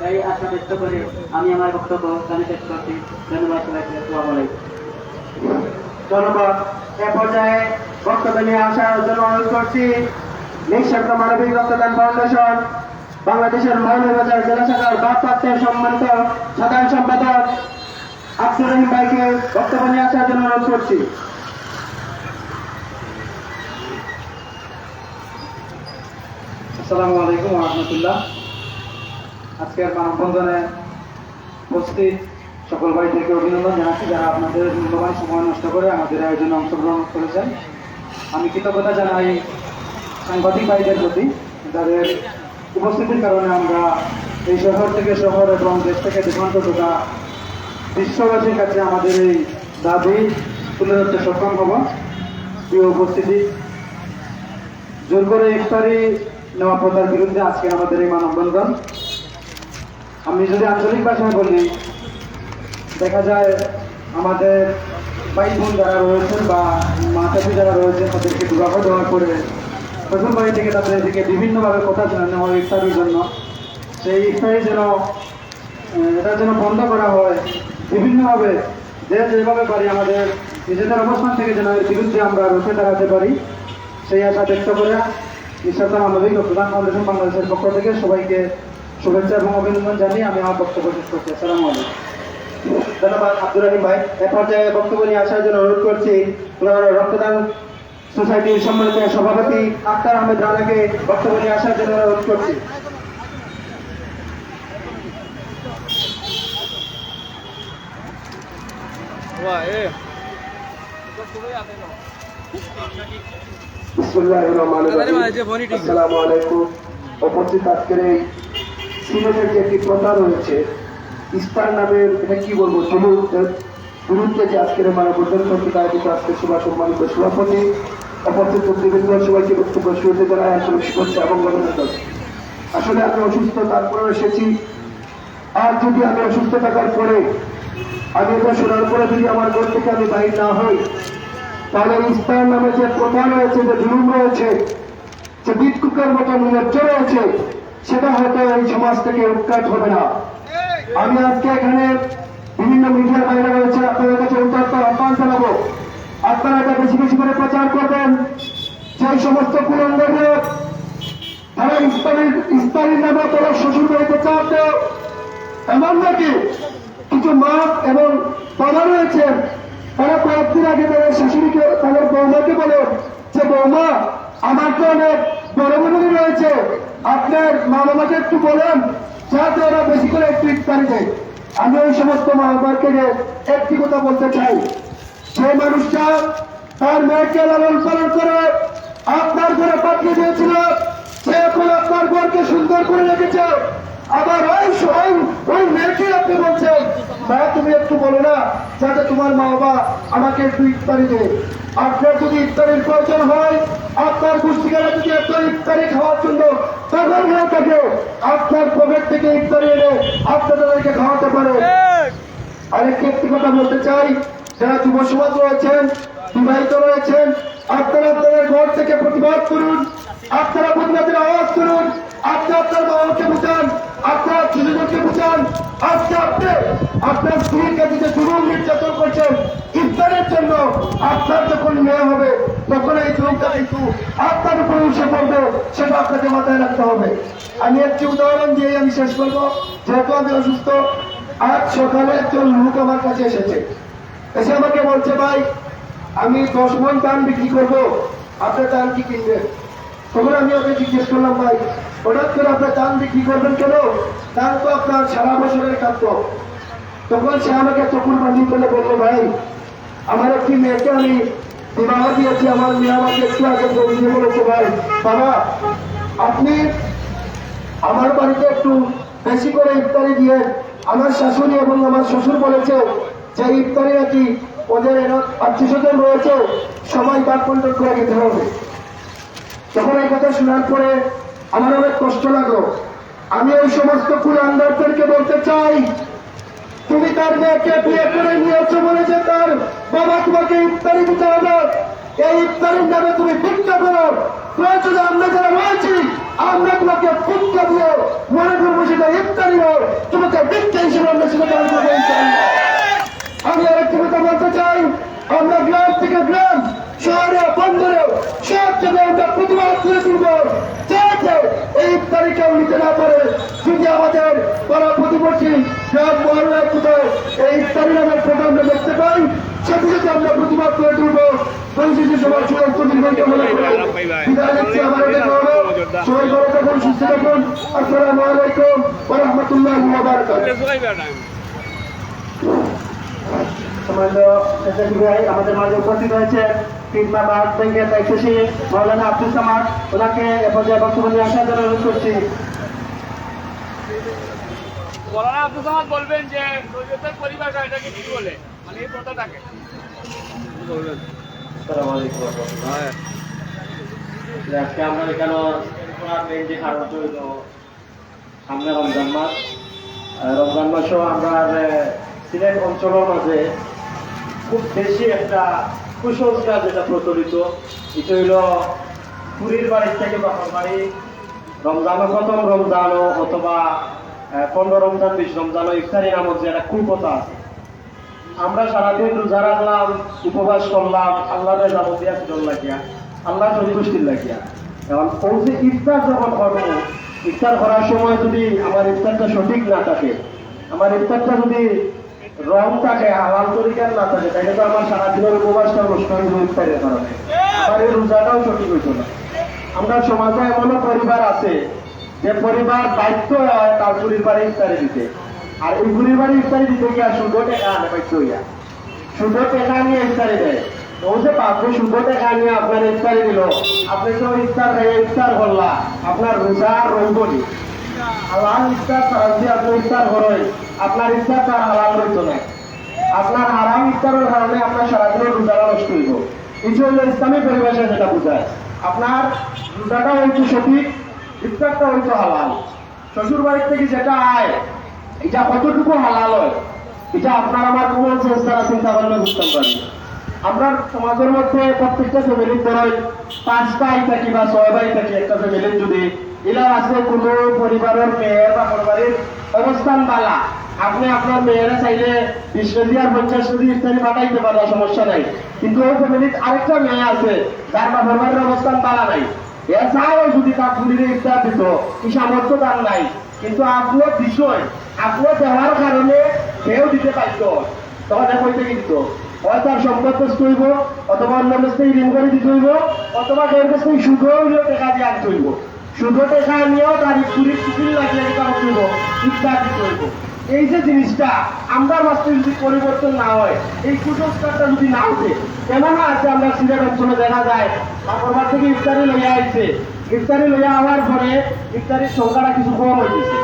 এই আশা ব্যক্ত করে আমি আমার বক্তব্য শেষ করছি। ধন্যবাদ সবাইকে। আসসালামু আলাইকুম। ধন্যবাদ। এ পর্যায়ে বক্তব্য নিয়ে আসার জন্য অনুরোধ করছি নিঃস্বার্থ মানবিক রক্তদান ফাউন্ডেশন বাংলাদেশের মৌলভীবাজার জেলা শাখার ভারপ্রাপ্তের সম্মানিত সাধারণ সম্পাদক আব্দুর রহিম ভাইকে বক্তব্য নিয়ে আসার জন্য অনুরোধ করছি। আসসালামু আলাইকুম ওয়া রাহমাতুল্লাহ। আজকের মানববন্ধনে উপস্থিত সকল ভাইদেরকে অভিনন্দন জানাচ্ছি যারা আপনাদের মূল্যবান সময় নষ্ট করে আমাদের আয়োজনে অংশগ্রহণ করেছেন। আমি কৃতজ্ঞতা জানাই সাংবাদিক ভাইদের প্রতি, যাদের উপস্থিতির কারণে আমরা এই শহর থেকে শহর এবং দেশ থেকে দেশান্ত তথা বিশ্ববাসীর কাছে আমাদের এই দাবি তুলে ধরতে সক্ষম হব। প্রিয় উপস্থিতি, জোর করে ইফতারি নেওয়া প্রথার বিরুদ্ধে আজকে আমাদের এই মানববন্ধন। আমি যদি আঞ্চলিক ভাষায় বলি, দেখা যায় আমাদের ভাই বোন যারা রয়েছেন বা মাতাপি যারা রয়েছেন তাদেরকে বিবাহ দেওয়ার পরে প্রথম বাড়ি থেকে তাদেরকে বিভিন্নভাবে কথা জানানো হয় ইফতারির জন্য। সেই ইফতারি যেন এটা যেন বন্ধ করা হয় বিভিন্নভাবে, যেভাবে পারি আমাদের নিজেদের অবস্থান থেকে যেন এর বিরুদ্ধে আমরা রুখে দাঁড়াতে পারি, সেই আশা ব্যক্ত করে নিঃস্বার্থ মানবিক রক্তদান ফাউন্ডেশন বাংলাদেশের পক্ষ থেকে সবাইকে শুভেচ্ছা এবং অভিনন্দন জানিয়ে আমি আমার বক্তব্য শেষ করছি। আসসালামু আলাইকুম। ধন্যবাদ আব্দুর রহিম ভাই। এ পর্যায়ে বক্তব্য নিয়ে আসার জন্য অনুরোধ করছি রক্তদান সোসাইটির সম্মানিত সভাপতি আক্তার আহমেদ রানাকে বক্তব্য নিয়ে আসার জন্য অনুরোধ করছি। আসসালামু আলাইকুম। উপস্থিত আজকের এই সিলেটের যে একটি প্রথা রয়েছে ইফতার নামের, এটা কি বলবো, বিরুদ্ধে যে আজকের মানববন্ধন কর্তৃক আয়োজিত আজকের সভা সম্মানিত সভাপতি উপস্থিত প্রতিবৃন্দ সবাইকে বক্তব্য শুরুতে জানায় আসলে শুভেচ্ছা এবং অভিনন্দন। আসলে আমি অসুস্থ, তারপরেও এসেছি। আর যদি আমি অসুস্থ থাকার পরে আমি এটা শোনার পরে যদি আমার ঘর থেকে আমি বাহির না হই, তাহলে ইফতার নামে যে প্রথা রয়েছে, যে জুলুম রয়েছে, যে বিক্ষুকের মতো নির্লজ্জ রয়েছে, সেটা হয়তো এই সমাজ থেকে উৎখাত হবে না। আমি আজকে এখানে বিভিন্ন মিডিয়ার বাইরে রয়েছে, আপনাদের কাছে উত্তপ্ত আহ্বান জানাবো, আপনারা এটা বেশি বেশি করে প্রচার করবেন। সেই সমস্ত কুলঙ্গের লোক তারা ইফতারির নামে তারা শ্বশুর বাড়িতে চাপ দেয়, এমন নাকি কিছু মা এবং বাবা রয়েছেন, তারা কয়েকদিন আগে তাদের শাশুড়িকে, তাদের বৌমাকে বলে যে বৌমা আমার তো অনেক বড় বোনেরই রয়েছে, আপনার মা বাবাকে একটু বলেন যাতে ওরা বেশি করে একটু ইফতারি দেয়। আমি ওই সমস্ত মা বাবাকে একটি কথা বলতে চাই, যে মানুষটা তার মেয়েকে লালন পালন করে আপনার ঘরে পাঠিয়ে দিয়েছিল, সে এখন আপনার ঘরকে সুন্দর করে রেখেছে, আবার ওই মেয়েকে আপনি বলছেন মা তুমি একটু বলো না যাতে তোমার মা বাবা আমাকে একটু ইফতারি দেয়। আপনার যদি ইফতারির প্রয়োজন হয়, আপনার পুস্তিকারা যদি আপনার ইফতারি খাওয়ার জন্য তখন হয়ে থাকে, আপনার পকেট থেকে ইফতারি এনে আপনাদেরকে খাওয়াতে পারে। আরেকটি একটি কথা বলতে চাই, যারা যুব সমাজ রয়েছেন, বিবাহিত রয়েছেন, আপনারা আপনাদের ঘর থেকে প্রতিবাদ করুন, আপনারা প্রতিবাদের আওয়াজ করুন, আপনি আপনার বাবাকে বুঝান, আপনার শিশুদেরকে বুঝান। আজকে আপনি আপনার স্ত্রীর কাছে যে জুলুম নির্যাতন করছেন ইফতারের জন্য, আপনার যখন মেয়ে হবে তখন এই জুলুমটা কিন্তু আপনার উপরে উঠে পড়বে, সেটা আপনাকে মাথায় রাখতে হবে। আমি একটি উদাহরণ দিয়ে আমি শেষ করবো, যেহেতু আমি অসুস্থ। আজ সকালে একজন লোক আমার কাছে এসেছে, এসে আমাকে বলছে ভাই আমি 10 মণ ধান বিক্রি করবো, আপনার ধান কি কিনবেন? তখন আমি ওকে জিজ্ঞেস করলাম ভাই হঠাৎ করে আপনার ধান বিক্রি করবেন কেন? ধান তো আপনার সারা বছরের খাদ্য। তখন সে আমাকে চকুর বান্ধি করে বললো ভাই আমার একটি মেয়েকে আমি বিবাহ দিয়েছি, আমার মেয়ে আমাকে একটু আগে দিয়ে বলেছে ভাই বাবা আপনি আমার বাড়িতে একটু বেশি করে ইফতারি দিয়ে, আমার শাশুড়ি এবং আমার শ্বশুর বলেছে যে ইফতারি নাকি ওদের আত্মীয়স্বজন রয়েছে, সবাই ভাগ বন্টন করে দিতে হবে। তখন এই কথা শোনার পরে আমার অনেক কষ্ট লাগলো। আমি ওই সমস্ত কুলাঙ্গারদেরকে বলতে চাই, তুমি তার মেয়েকে বিয়ে করে নিয়েছো বলেছে তার বাবা তোমাকে ইফতারি দিতে হবে, এই ইফতারির নামে তুমি ভিক্ষা করো, প্রয়োজনে আমরা যারা রয়েছি আমরা তোমাকে ভিক্ষা দিয়ে মনে করবো সেটা ইফতারি হোক, তোমাকে ভিক্ষা হিসেবে আমরা সেটা দান করবো ইনশাআল্লাহ। আমি আরেকটি কথা বলতে চাই, আমরা গ্রাম থেকে গ্রাম, শহরে বন্দরে সব জায়গায় আমরা প্রতিবাদ করে তুলব, যাতে এই ইফতারি কেউ নিতে না পারে। যদি আমাদের পাড়া প্রতিবেশী গ্রাম মহল্লায় কোথাও এই ইফতারি নামের প্রোগ্রাম আমরা দেখতে পাই, সেগুলোকে আমরা প্রতিবাদ করে তুলব। পরিস্থিতি সবার সমস্ত নির্বাচন মনে করে বিদায় নিচ্ছি। আমার এটা গৌরব, সবাই ভালো থাকুন, সুস্থ থাকুন। আসসালামু আলাইকুম ওয়া রাহমাতুল্লাহি ওয়া বারাকাতুহু। আমাদের মাঝে উপস্থিত হয়েছে তিনমা বাদ ব্যাংকের দায়িত্বশীল মৌলানা আব্দুল সামাদ, ওনাকে এ পর্যায়ে বক্তব্য নিয়ে আসার জন্য অনুরোধ করছি। মৌলানা আব্দুল সামাদ বলবেন যে শরীয়তের পরিভাষা এটাকে কি বলে, মানে এই প্রথাটাকে বলবেন। আসসালামু আলাইকুম। আজকে আমরা এখানে মেইন যে কারণটা হইল সামনে রমজান মাস, রমজান মাসও আমরা সিলেট অঞ্চলের মাঝে খুব বেশি একটা কুসংস্কার যেটা প্রচলিত, এটা হইল পুরীর বাড়ির থেকে বাবার বাড়ি রমজানও, প্রথম রমজানও অথবা 15 রমজান 20 রমজানও ইফতারি নামক যে একটা কুপ্রথা আছে। আমরা সারাদিন রোজা রাখলাম, উপবাস করলাম, আল্লাহর যাবতীয় আচরণ লাগিয়া, আল্লাহ সন্তুষ্টির লাগিয়া। এখন ওই যে ইফতার যখন করবো, ইফতার করার সময় যদি আমার ইফতারটা সঠিক না থাকে, আমার ইফতারটা যদি রং থাকে, হালাল তরিকার না থাকে, তাহলে তো আমার সারাদিনের উপবাসটা নষ্ট হয়ে যাবে ইফতারের কারণে, আমার এই রোজাটাও সঠিক হইত না। আমরা সমাজে এমনও পরিবার আছে যে পরিবার দায়িত্ব হয় তার পরিবারে ইফতারি দিতে, আর এই পরিবারে ইফতারি দিতে গিয়া শুধু টাকা আনে বাধ্য হইয়া, শুধু টাকা নিয়ে ইফতারি দেয়। ও যে পাবো শুধু টাকা নিয়ে আপনার ইফতারি দিল, আপনি তো ইফতার করলা, আপনার রোজা রঙ্গলি হালাল ইফতার ছাড়া যদি আপনি ইফতার করেন, আপনার ইফতার তার হালাল রইত না, আপনার হারাম ইফতারের কারণে আপনার সারাদিনের রোজাটা নষ্ট হইব। এই জন্য ইসলামী পরিভাষায় যেটা বোঝায়, আপনার রোজাটা হয়তো সঠিক, ইফতারটা হয়তো হালাল। শ্বশুর বাড়ির থেকে যেটা আয় এটা কতটুকু হালাল হয়, এটা আপনার আমার কমন সেন্স দ্বারা চিন্তা করলে বুঝতে পারি। আমরা সমাজের মধ্যে প্রত্যেকটা ফ্যামিলির ধরেন 5 ভাই থাকি বা 6 ভাই থাকি একটা ফ্যামিলির, যদি এরা আছে কোনো পরিবারের মেয়ের বা পরিবারের অবস্থান বালা, আপনি আপনার মেয়েরা চাইলে 20 কেজি আর 50 কেজি ইফতারি পাঠাইতে পারেন, সমস্যা নাই। কিন্তু ওই ফ্যামিলির আরেকটা মেয়ে আছে যার বা পরিবারের অবস্থান বালা নাই, এ চাও যদি তার ফুলিরে ইফতার দিত, কি সামর্থ্য তার নাই, কিন্তু আপনিও বিষয় আপনিও দেওয়ার কারণে কেউ দিতে পারত, তখন কইতে কিন্তু হয় তার সম্পদ নষ্ট হইব, অথবা অন্য কাছ থেকে ঋণ করে দিতে হইব, অথবা কেউ কাছ থেকে সুদ হইলেও টাকা দিয়ে আনতে হইব, সুদ টাকা নিয়েও তার পুরীর চুকিল লাগিয়ে দিতে হইব, ইফতার দিতে হইব। এই যে জিনিসটা আমরা বাস্তবে যদি পরিবর্তন না হয়, এই কুসংস্কারটা যদি না উঠে, কেমন আছে আমরা সিলেট অঞ্চলে দেখা যায় বাবার থেকে ইফতারি লইয়া আইছে, ইফতারি লইয়া আওয়ার পরে ইফতারির সংখ্যাটা কিছু কম হয়েছে,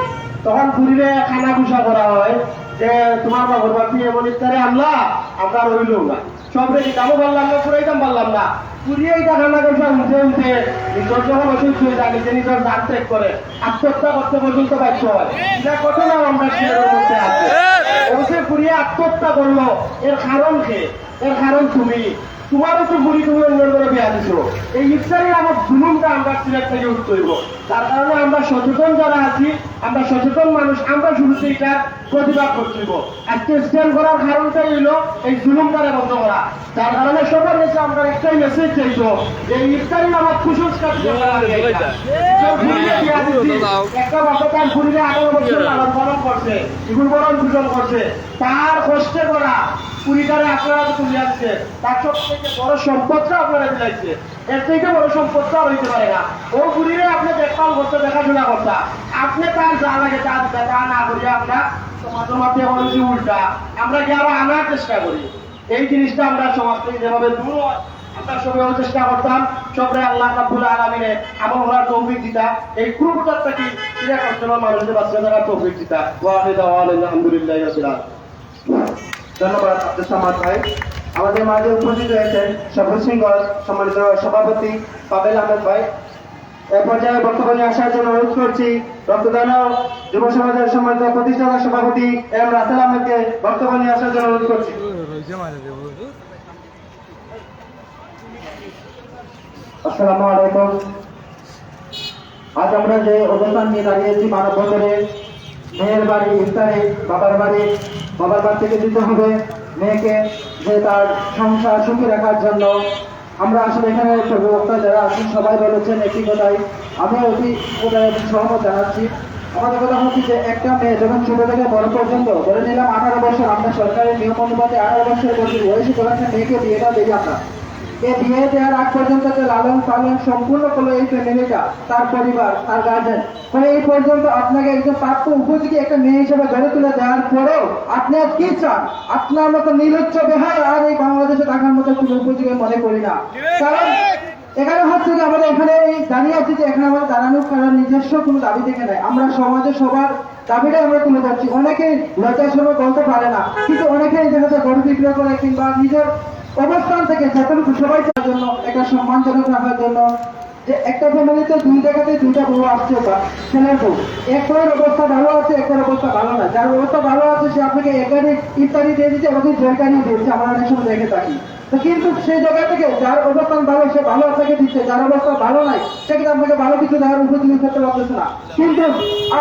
তখন পুরীরে খানা গুসা করা হয় যে তোমার বাবার বাড়ি এমন ইফতারে আনলা, আমরা রইল না, সব রেখে দামও পারলাম না, পুরাই দাম পারলাম না, পুরিয়ে এটা খানা গুসা উঠে উঠে নিজের যখন অসুস্থ হয়ে যায়, নিজে নিজের দাঁত ত্যাগ করে আত্মহত্যা করতে পর্যন্ত বাধ্য হয়। এটা ঘটনা আমরা সিলেটের মধ্যে আছে। অবশ্যই পুরিয়ে আত্মহত্যা করলো, এর কারণ কে? এর কারণ তুমি, তোমারও তো বুড়ি তুমি অন্যের করে বিয়া দিছ। এই ইফতারি আমার জুলুমটা আমরা সিলেট থেকে উঠতে হইব। তার কারণে আমরা সচেতন যারা আছি, আমরা সচেতন মানুষ, আমরা শুরুতে এটার প্রতিবাদ করতে হইব। আজকে স্ট্যান্ড করার কারণটাই হইল এই জুলুমটারে বন্ধ করা। যার কারণে সবার কাছে আমরা একটাই মেসেজ চাইব যে ইফতারি আমার কুসংস্কার একটা বাবা তার বুড়িরে 18 বছর লালন পালন করছে, জীবন বরণ পূজন করছে, তার কষ্টে করা পুরীটারে আপনারা তুলে আসছে, তার সব থেকে বড় সম্পদটা আপনারা দিলাইছে, এর থেকে বড় সম্পদটা আর হইতে পারে না। ও পুরীরে আপনি দেখভাল করতে, দেখাশোনা করতে, আপনি তার যা লাগে তা তা না করিয়া আমরা সমাজের মধ্যে বলেছি উল্টা, আমরা কি আরো আনার চেষ্টা করি। এই জিনিসটা আমরা সমাজ থেকে যেভাবে দূর হয় আমরা সবাই চেষ্টা করতাম, সবাই আল্লাহ রাব্বুল আলামিনে আমল করার তৌফিক দিতা, এই কুরুপটারটা কি সিলেট অঞ্চলের মানুষদের বাঁচিয়ে থাকার তৌফিক দিতা। আলহামদুলিল্লাহ রাব্বিল আলামিন। ধন্যবাদ আব্দুল সামাদ ভাই। আমাদের মাঝে উপস্থিত রয়েছেন সফল সিংহর সম্মানিত সভাপতি পাবেল আহমেদ ভাই। এ পর্যায়ে বক্তব্য নিয়ে আসার জন্য অনুরোধ করছি রক্তদান ও যুব সমাজের সম্মানিত প্রতিষ্ঠাতা সভাপতি এম রাসেল আহমেদকে বক্তব্য নিয়ে আসার জন্য অনুরোধ করছি। আসসালামু আলাইকুম। আজ আমরা যে অবস্থান নিয়ে দাঁড়িয়েছি মানববন্ধনে, মেয়ের বাড়ি ইফতারে বাবার বাড়ি থেকে দিতে হবে মেয়েকে, যে তার সংসার সুখী রাখার জন্য। আমরা আসলে এখানে বক্তা যারা আছেন সবাই বলেছেন একটি কথাই, আমি অতি সহমত জানাচ্ছি। আমাদের কথা হচ্ছে যে একটা মেয়ে যখন ছোট থেকে বড় পর্যন্ত ধরে নিলাম 18 বছর, আমরা সরকারের নিয়ম অনুপাতে 18 বছরের বয়সে যখন একটা মেয়েকে বিয়েটা দিই আমরা, এই বিয়ে দেওয়ার আগ পর্যন্ত যে লালন পালন সম্পূর্ণ করলো এই ফ্যামিলিটা, তার পরিবার, তার গার্জেন, মানে এই পর্যন্ত আপনাকে একজন প্রাপ্ত উপযোগী একটা মেয়ে হিসেবে গড়ে তুলে দেওয়ার পরেও আপনি আর কি চান? আপনার মতো নির্লজ্জ বেহার আর এই বাংলাদেশে থাকার মতো কোনো উপযোগী মনে করি না। কারণ এখানে হচ্ছে যে আমাদের এখানে দাঁড়িয়ে আছি যে এখানে আমাদের দাঁড়ানোর কারণ নিজস্ব কোনো দাবি থেকে নেই, আমরা সমাজে সবার দাবিটাই আমরা তুলে যাচ্ছি। অনেকেই লজ্জার সময় বলতে পারে না, কিন্তু অনেকেই দেখা যায় গরু বিক্রয় করে কিংবা নিজের অবস্থান থেকে যতটুকু সবাই তার জন্য একটা সম্মানজনক রাখার জন্য, যে একটা ফ্যামিলিতে 2 জায়গাতে 2টা বউ আসছে বা ছেলের বউ, একটার অবস্থা ভালো আছে, একটার অবস্থা ভালো না। যার অবস্থা ভালো আছে সে আপনাকে একারি ইত্যাদি দিয়ে দিচ্ছে, আমাদের জয়কারি দিচ্ছে, আমরা অনেক সময় দেখে থাকি। তো কিন্তু সেই জায়গা থেকে যার অবস্থান ভালো সে ভালো আপনাকে দিচ্ছে, যার অবস্থা ভালো নাই সে কিন্তু আপনাকে ভালো কিছু দেওয়ার উপযোগী করতে পারতেছে না। কিন্তু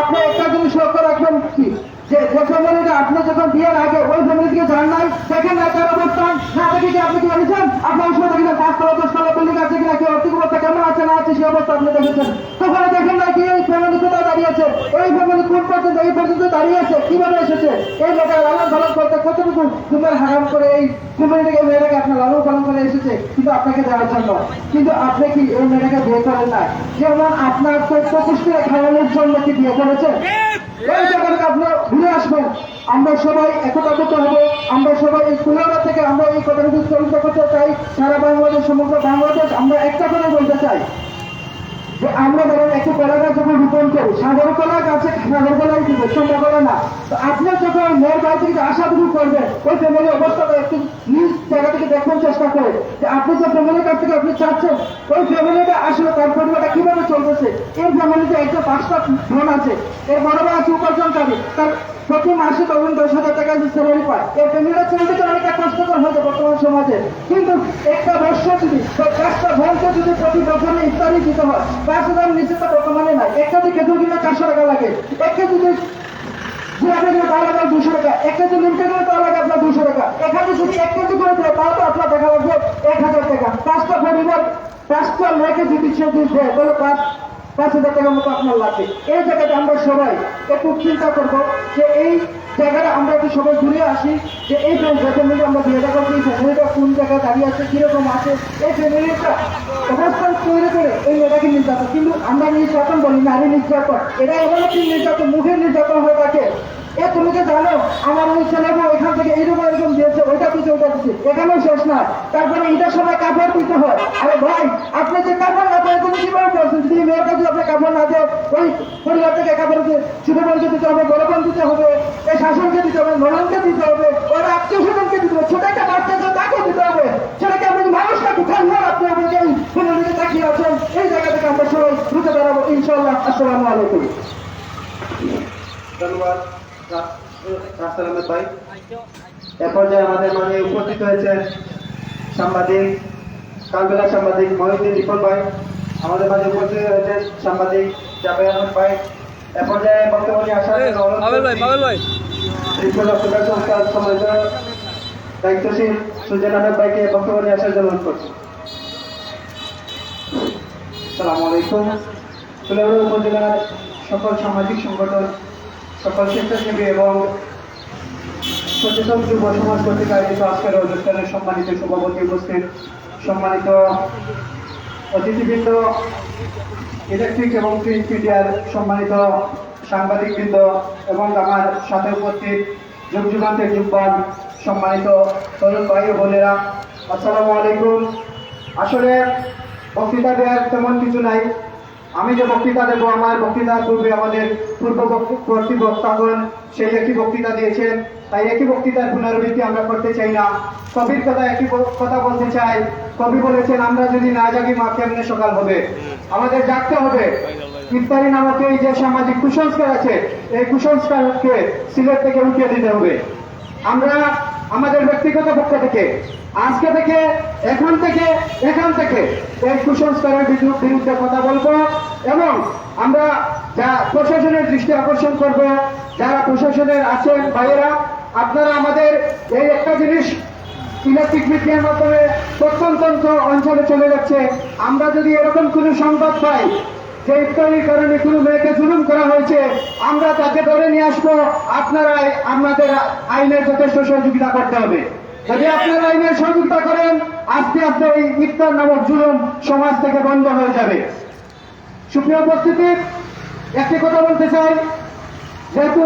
আপনি একটা জিনিস লক্ষ্য রাখবেন কি, যে ফ্যামিলিটা আপনি যখন বিয়ের আগে ওই ফ্যামিলি থেকে যান নাই, দেখেন না তার অবস্থান, না দেখে কি আপনি কি বলেছেন আপনার সময় দেখেন 5 তলা 10 তলা বিল্ডিং আছে কিনা, কি আর্থিক অবস্থা কেমন আছে না আছে সেই অবস্থা আপনি দেখেছেন। তখন দেখেন না কি এই ফ্যামিলি কোথায় দাঁড়িয়ে আছে, ওই ফ্যামিলি কোন পর্যন্ত এই পর্যন্ত দাঁড়িয়ে আছে, কিভাবে এসেছে, এই লোকের লালন পালন করতে কতটুকু তোমার হারাম করে এই ফ্যামিলিটাকে মেয়েটাকে আপনার লালন পালন করে এসেছে কিন্তু আপনাকে দেওয়ার জন্য। কিন্তু আপনি কি এই মেয়েটাকে বিয়ে করেন না, যেমন আপনার পুষ্টি খাওয়ানোর জন্য কি বিয়ে করেছেন? এই জায়গাটাকে আপনার ঘুরে আসবেন। আমরা সবাই একতাবদ্ধ হব, আমরা সবাই এই খুলনা থেকে আমরা এই কথাগুলো চলিত করতে চাই, সারা বাংলাদেশ, সমগ্র বাংলাদেশ আমরা একটা করে বলতে চাই যে আমরা ধরেন একটু কলা গাছ যখন রোপণ করি, সাগর কলা গাছে সাগর কলাই দিবে, সম্ভব হবে না। তো আপনার যখন মেয়ের বাড়ি থেকে আশাটুকু করবেন, ওই ফ্যামিলি অবস্থাটা একটু নিজ জায়গা থেকে দেখবার চেষ্টা করে যে আপনি যে ফ্যামিলির কাছ থেকে আপনি চাচ্ছেন ওই ফ্যামিলিটা আসলে তার পরিবারটা কিভাবে চলতেছে। এর ফ্যামিলিতে একটা 5টা বোন আছে, এর বড় ভাই আছে উপার্জনকারী, তার প্রতি মাসে তখন 10,000 টাকা স্যালারি পায়। এই ফ্যামিলিটা চলতে তো অনেকটা কষ্টকর হয়েছে বর্তমান সমাজে। কিন্তু একটা বর্ষ যদি 5টা বোনকে যদি প্রতি বছরে ইফতারি দিতে হয়, 5,000 নিচে তো বর্তমানে নাই। এক কেজি খেজুর কিনলে 400 টাকা লাগে, এক কেজি জিলাপি কিনলে তাও লাগে 200 টাকা, এক কেজি লিমকা কিনলে তাও লাগে আপনার 200 টাকা। এখানে যদি 1 কেজি করে দেয় তাও তো আপনার টাকা লাগবে 1,000 টাকা। 5টা পরিবার 5টা মেয়েকে যদি সে দেয় তাহলে 5,000 টাকার মতো আপনার লাগবে। এই জায়গাটা আমরা সবাই একটু চিন্তা করবো যে এই জায়গাটা আমরা একটু সবাই ঘুরে আসি যে এই ফ্যামিলি আমরা বিয়েটা করছি, এই ফ্যামিলিটা কোন জায়গায় দাঁড়িয়ে আছে, কিরকম আছে, এই ফ্যামিলিটা অবস্থান তৈরি করে এই মেয়েটাকে নির্যাতন। কিন্তু আমরা নির্যাতন বলি নারী নির্যাতন, এটা এমন একটি নির্যাতন, মুখের নির্যাতন হয়ে থাকে। তুমি যে জানো আমার ওই ছেলেকে এখান থেকে এরকম দিয়েছে, ওইটা দিচ্ছে ওইটা দিচ্ছে, এখানেও শেষ না। তারপরে ঈদের সময় কাপড় দিতে হয়। আরে ভাই, আপনি যে কাপড় না দেয় তুমি কিভাবে বলছেন? যদি মেয়েটা যদি আপনি কাপড় না দেয়, ওই পরিবার থেকে কাপড় দিয়ে ছোট বোনকে দিতে হবে, বড় বোন দিতে হবে, এই শাসনকে দিতে হবে, ননদকে দিতে হবে, ওর আত্মীয় স্বজনকে দিতে হবে, ছোট একটা বাচ্চা আছে তাকে দিতে হবে। সেটাকে আপনি মানুষটা কোথায় হন? আপনি আমাকে এই কোনো দিকে তাকিয়ে আছেন। এই জায়গা থেকে আমরা সবাই ঘুরে দাঁড়াবো ইনশাল্লাহ। আসসালামু আলাইকুম। ধন্যবাদ রাসেল আহমেদ ভাই। এ পর্যায়ে আমাদের মাঝে উপস্থিত হয়েছে সাংবাদিক, কালবেলা সাংবাদিক মহিউদ্দিন রিপন ভাই। আমাদের মাঝে উপস্থিত হয়েছে সাংবাদিক জাবের আহমেদ ভাই। এ পর্যায়ে বক্তব্য নিয়ে আসার জন্য সম্মানিত দায়িত্বশীল সুজেন আহমেদ ভাইকে বক্তব্য নিয়ে আসার জন্য অনুরোধ করছি। আসসালামু আলাইকুম। ফুলবাড়ী উপজেলার সকল সামাজিক সংগঠন, সকল স্বেচ্ছাসেবী এবং সচেতন যুব সমাজ কর্তৃক আয়োজিত আজকের অনুষ্ঠানের সম্মানিত সভাপতি উপস্থিত, সম্মানিত অতিথিবৃন্দ, ইলেকট্রিক এবং প্রিন্ট মিডিয়ার সম্মানিত সাংবাদিকবৃন্দ এবং আমার সাথে উপস্থিত যুগ যুগান্তের যুগবান সম্মানিত তরুণ ভাই ও বোনেরা, আসসালামু আলাইকুম। আসলে বক্তৃতা দেওয়ার তেমন কিছু নাই। আমি যে বক্তৃতা দেব, আমার বক্তৃতার পূর্বে আমাদের পূর্ববর্তী বক্তাগণ সেই একই বক্তৃতা দিয়েছেন, তাই একই বক্তৃতার পুনরাবৃত্তি আমরা করতে চাই না। কবির কথা একই কথা বলতে চাই। কবি বলেছেন, আমরা যদি না জাগি মা কেমনে সকাল হবে। আমাদের জাগতে হবে। ইফতারি নামক এই যে সামাজিক কুসংস্কার আছে, এই কুসংস্কারকে সিলেট থেকে উঠিয়ে দিতে হবে। আমরা আমাদের ব্যক্তিগত পক্ষ থেকে আজকে থেকে এখান থেকে এই কুসংস্কারের বিরুদ্ধে কথা বলবো এবং আমরা যা প্রশাসনের দৃষ্টি আকর্ষণ করব। যারা প্রশাসনের আছেন ভাইয়েরা, আপনারা আমাদের এই একটা জিনিস ইলেকট্রিক মিডিয়ার মাধ্যমে প্রত্যন্ত অঞ্চলে চলে যাচ্ছে। আমরা যদি এরকম কোনো সংবাদ পাই যে ইফতারির কারণে কোনো মেয়েকে জুলুম করা হয়েছে, আমরা তাকে ধরে নিয়ে আসবো। আপনারা আমাদের আইনের যথেষ্ট সহযোগিতা করতে হবে। যদি আপনারা আইনের সহযোগিতা করেন, আস্তে আস্তে এই ইফতার নামক জুলুম সমাজ থেকে বন্ধ হয়ে যাবে। সুপ্রিয় উপস্থিতি, একটি কথা বলতে চাই, যেহেতু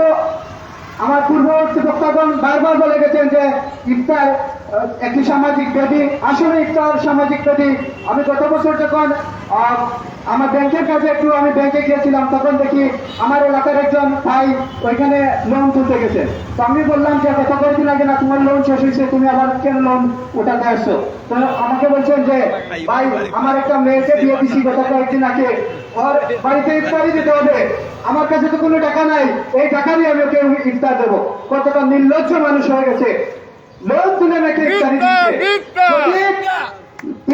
আমার পূর্ববর্তী বক্তাগণ বারবার বলে গেছেন যে ইফতার একটি সামাজিক ব্যাধি। আসলে ইফতার সামাজিক ব্যাধি। আমি গত বছর যখন আমার ব্যাংকের কাছে আমি ব্যাংকে গিয়েছিলাম, তখন দেখি আমার এলাকার একজন ভাই ওইখানে লোন তুলতে গেছে। তো আমি বললাম যে গত কয়েকদিন আগে না তোমার লোন শেষ হয়েছে, তুমি আবার কেন লোন ওঠাতে আসছো? তো আমাকে বলছেন যে ভাই, আমার একটা মেয়েকে বিয়ে দিচ্ছি গত কয়েকদিন আগে, ওর বাড়িতে ইফতারি দিতে হবে, আমার কাছে তো কোনো টাকা নাই, এই টাকা দিয়ে আমি ওকে ইফতার দেবো। কতটা নির্লজ্জ মানুষ হয়ে গেছে। লোন তুলে নাকি ইফতারি দিচ্ছে।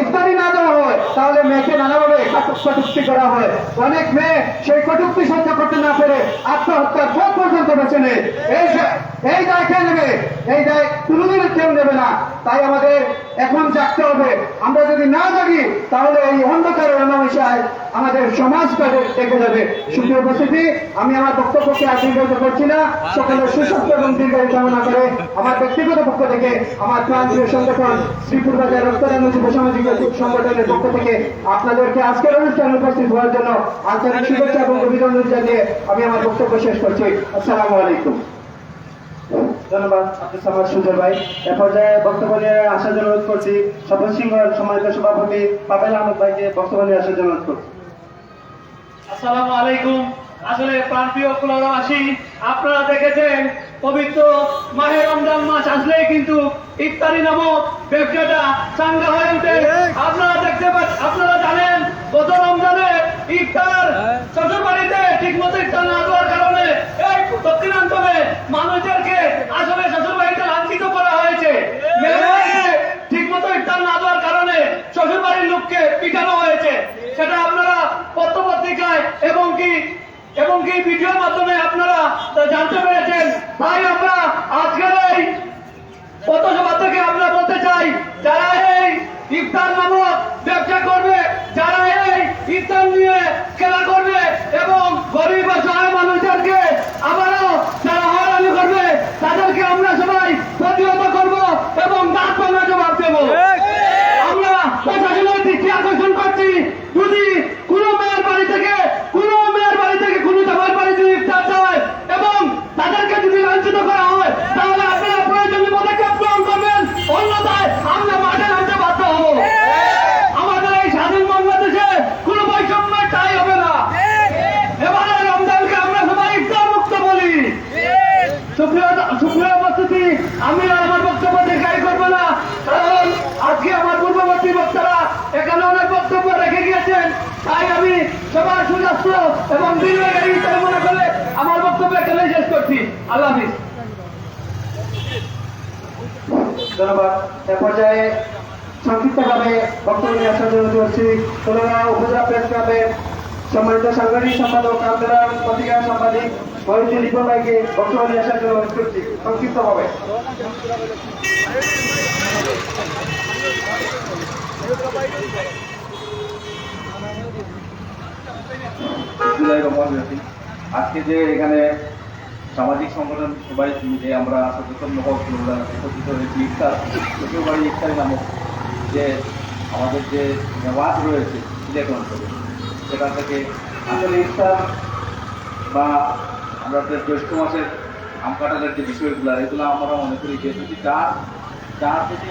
ইফতারি না দেওয়া হয় তাহলে মেয়েকে নানাভাবে কটূক্তি করা হয়। অনেক মেয়ে সেই কটূক্তি সহ্য করতে না পেরে আত্মহত্যার পথ পর্যন্ত বেছে নেয়। এই দায় কে নেবে? এই দায় কোনোদিন কেউ নেবে না। তাই আমাদের এখন জাগতে হবে। আমরা যদি না জাগি তাহলে এই অন্ধকারের অনামিশায় আমাদের সমাজটা দেখে যাবে। সুপ্রিয় উপস্থিতি, আমি আমার বক্তব্যকে আর দীর্ঘায়িত করছি না। সকলের সুস্বাস্থ্য এবং দীর্ঘায়ু কামনা করে আমার ব্যক্তিগত পক্ষ থেকে, আমার প্রান্তীয় সংগঠন শ্রীপুর বাজার রক্তদান যুব সামাজিক সংগঠনের পক্ষ থেকে আপনাদেরকে আজকের অনুষ্ঠানে উপস্থিত হওয়ার জন্য আন্তরিক শুভেচ্ছা এবং অভিনন্দন জানিয়ে আমি আমার বক্তব্য শেষ করছি। আসসালামু আলাইকুম। ধন্যবাদ আব্দুল সামাদ সুজয় ভাই। এ পর্যায়ে বক্তব্য নিয়ে আসার জন্য অনুরোধ করছি সফল সিংহর সম্মানিত সভাপতি পাবেল আহমেদ ভাইকে বক্তব্য নিয়ে আসার জন্য অনুরোধ করছি। আসসালামু আলাইকুম। আসলে প্রাণপ্রিয় কুলাবাসী, আপনারা দেখেছেন পবিত্র মাহে রমজান মাস আসলেই কিন্তু ইফতারি নামক ব্যবসাটা চাঙ্গা হয়ে ওঠে। আপনারা জানেন গত রমজানে ইফতার শ্বশুর বাড়িতে ঠিক মতো ইফতার না দেওয়ার কারণে এই দক্ষিণাঞ্চলে মানুষদেরকে আসলে শ্বশুর বাড়িতে লাঞ্ছিত করা হয়েছে। ঠিক মতো ইফতার না দেওয়ার কারণে শ্বশুর বাড়ির লোককে পিটানো হয়েছে। সেটা আপনারা পত্রপত্রিকায় এবং কি ভিডিওর মাধ্যমে আপনারা জানতে পেরেছেন। তাই আমরা আজকের এই পথসভা থেকে আমরা বলতে চাই, যারা এই ইফতার নামক ব্যবসা করবে, যারা এই ইফতার নিয়ে খেলা করবে এবং গরিব অসহায় মানুষদেরকে আবারও যারা হয়রানি করবে, তাদেরকে আমরা সবাই প্রতিহত করব এবং দাঁত ভাঙা জবাব দেব। আমরা প্রশাসনের দৃষ্টি আকর্ষণ করছি, যদি কোনো মেয়ের বাড়ি থেকে কোনো জামার বাড়ি যদি ইফতার চায় এবং তাদেরকে যদি লাঞ্ছিত করা হয়, তাহলে আপনারা প্রয়োজনীয় পদক্ষেপ গ্রহণ করবেন, অন্যথায় আমরা মাঠে নামতে বাধ্য হব। আমাদের এই স্বাধীন বাংলাদেশে কোনো বৈষম্য ঠাঁই হবে না। এবারে রমজানকে আমরা সবাই ইফতার মুক্ত বলি। সুপ্রিয় উপস্থিতি, আমি আমার বক্তব্য দীর্ঘায়িত করব না, কারণ আজকে আমার পূর্ববর্তী বক্তারা এখানে অনেক বক্তব্য রেখে গিয়েছেন। তাই আমি সবার সুস্বাস্থ্য এবং দীর্ঘায়ী হিসেবে মনে করে আমার বক্তব্য এখানে শেষ করছি। আল্লাহ হাফিজ। ধন্যবাদ। এ পর্যায়ে সংক্ষিপ্তভাবে বক্তব্য নিয়ে আসার জন্য করছি সোনারা উপজেলা প্রেস ক্লাবের সম্মানিত সাংগঠনিক সম্পাদক কামদেরাম পত্রিকা সাংবাদিক মহিউদ্দিন লিপন ভাইকে বক্তব্য নিয়ে আসার জন্য অনুরোধ করছি সংক্ষিপ্তভাবে। আজকে যে এখানে সামাজিক সংগঠন সবাই মিলে আমরা সচেতন একত্রিত হয়েছি ইফতার শ্বশুরবাড়ি ইফতারি নামক যে আমাদের যে নেওয়াজ রয়েছে সিলেট অঞ্চলে, সেটা থেকে আসলে ইফতার বা আমাদের জ্যৈষ্ঠ মাসের আম কাঁঠালের যে বিষয়গুলো, এগুলো আমরা মনে করি যে যদি যার যদি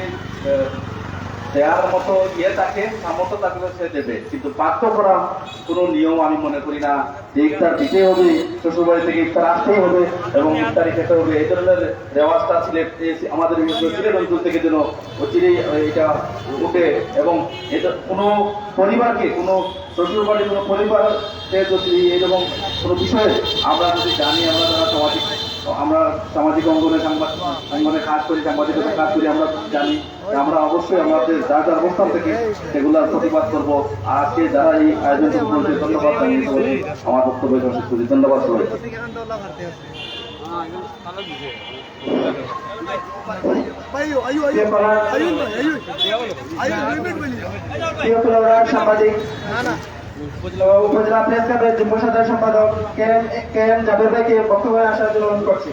দেওয়ার মতো থাকে, সামর্থ্য থাকলে সে দেবে, কিন্তু বাধ্য করার কোনো নিয়ম আমি মনে করি না যে ইফতার দিতে হবে, শ্বশুরবাড়ি থেকে ইফতার আসতেই হবে এবং ইফতারি খেতে হবে। এই ধরনের রেওয়াজটা আমাদের সিলেট অঞ্চল থেকে যেন অচিরেই এটা উঠে এবং কোনো পরিবারকে, কোনো শ্বশুরবাড়ির কোনো পরিবারকে যদি এরকম কোনো বিষয়ে আমরা যদি জানি, আমরা সামাজিক অঙ্গনে অঙ্গনে কাজ করি, সাংবাদিকতা কাজ করি, আমরা জানি, আমরা অবশ্যই আমাদের যার যার অবস্থান থেকে সেগুলোর প্রতিবাদ করবো। আর আজকে যারা এই আয়োজন করেছে ধন্যবাদ জানিয়ে আমার বক্তব্য শেষ করি। ধন্যবাদ সবাই। সাংবাদিক উপজেলা প্রেস ক্লাবের যুগ্ম সাধারণ সম্পাদক কে এম জাবের ভাইকে বক্তব্য আসার জন্য অনুরোধ করছি।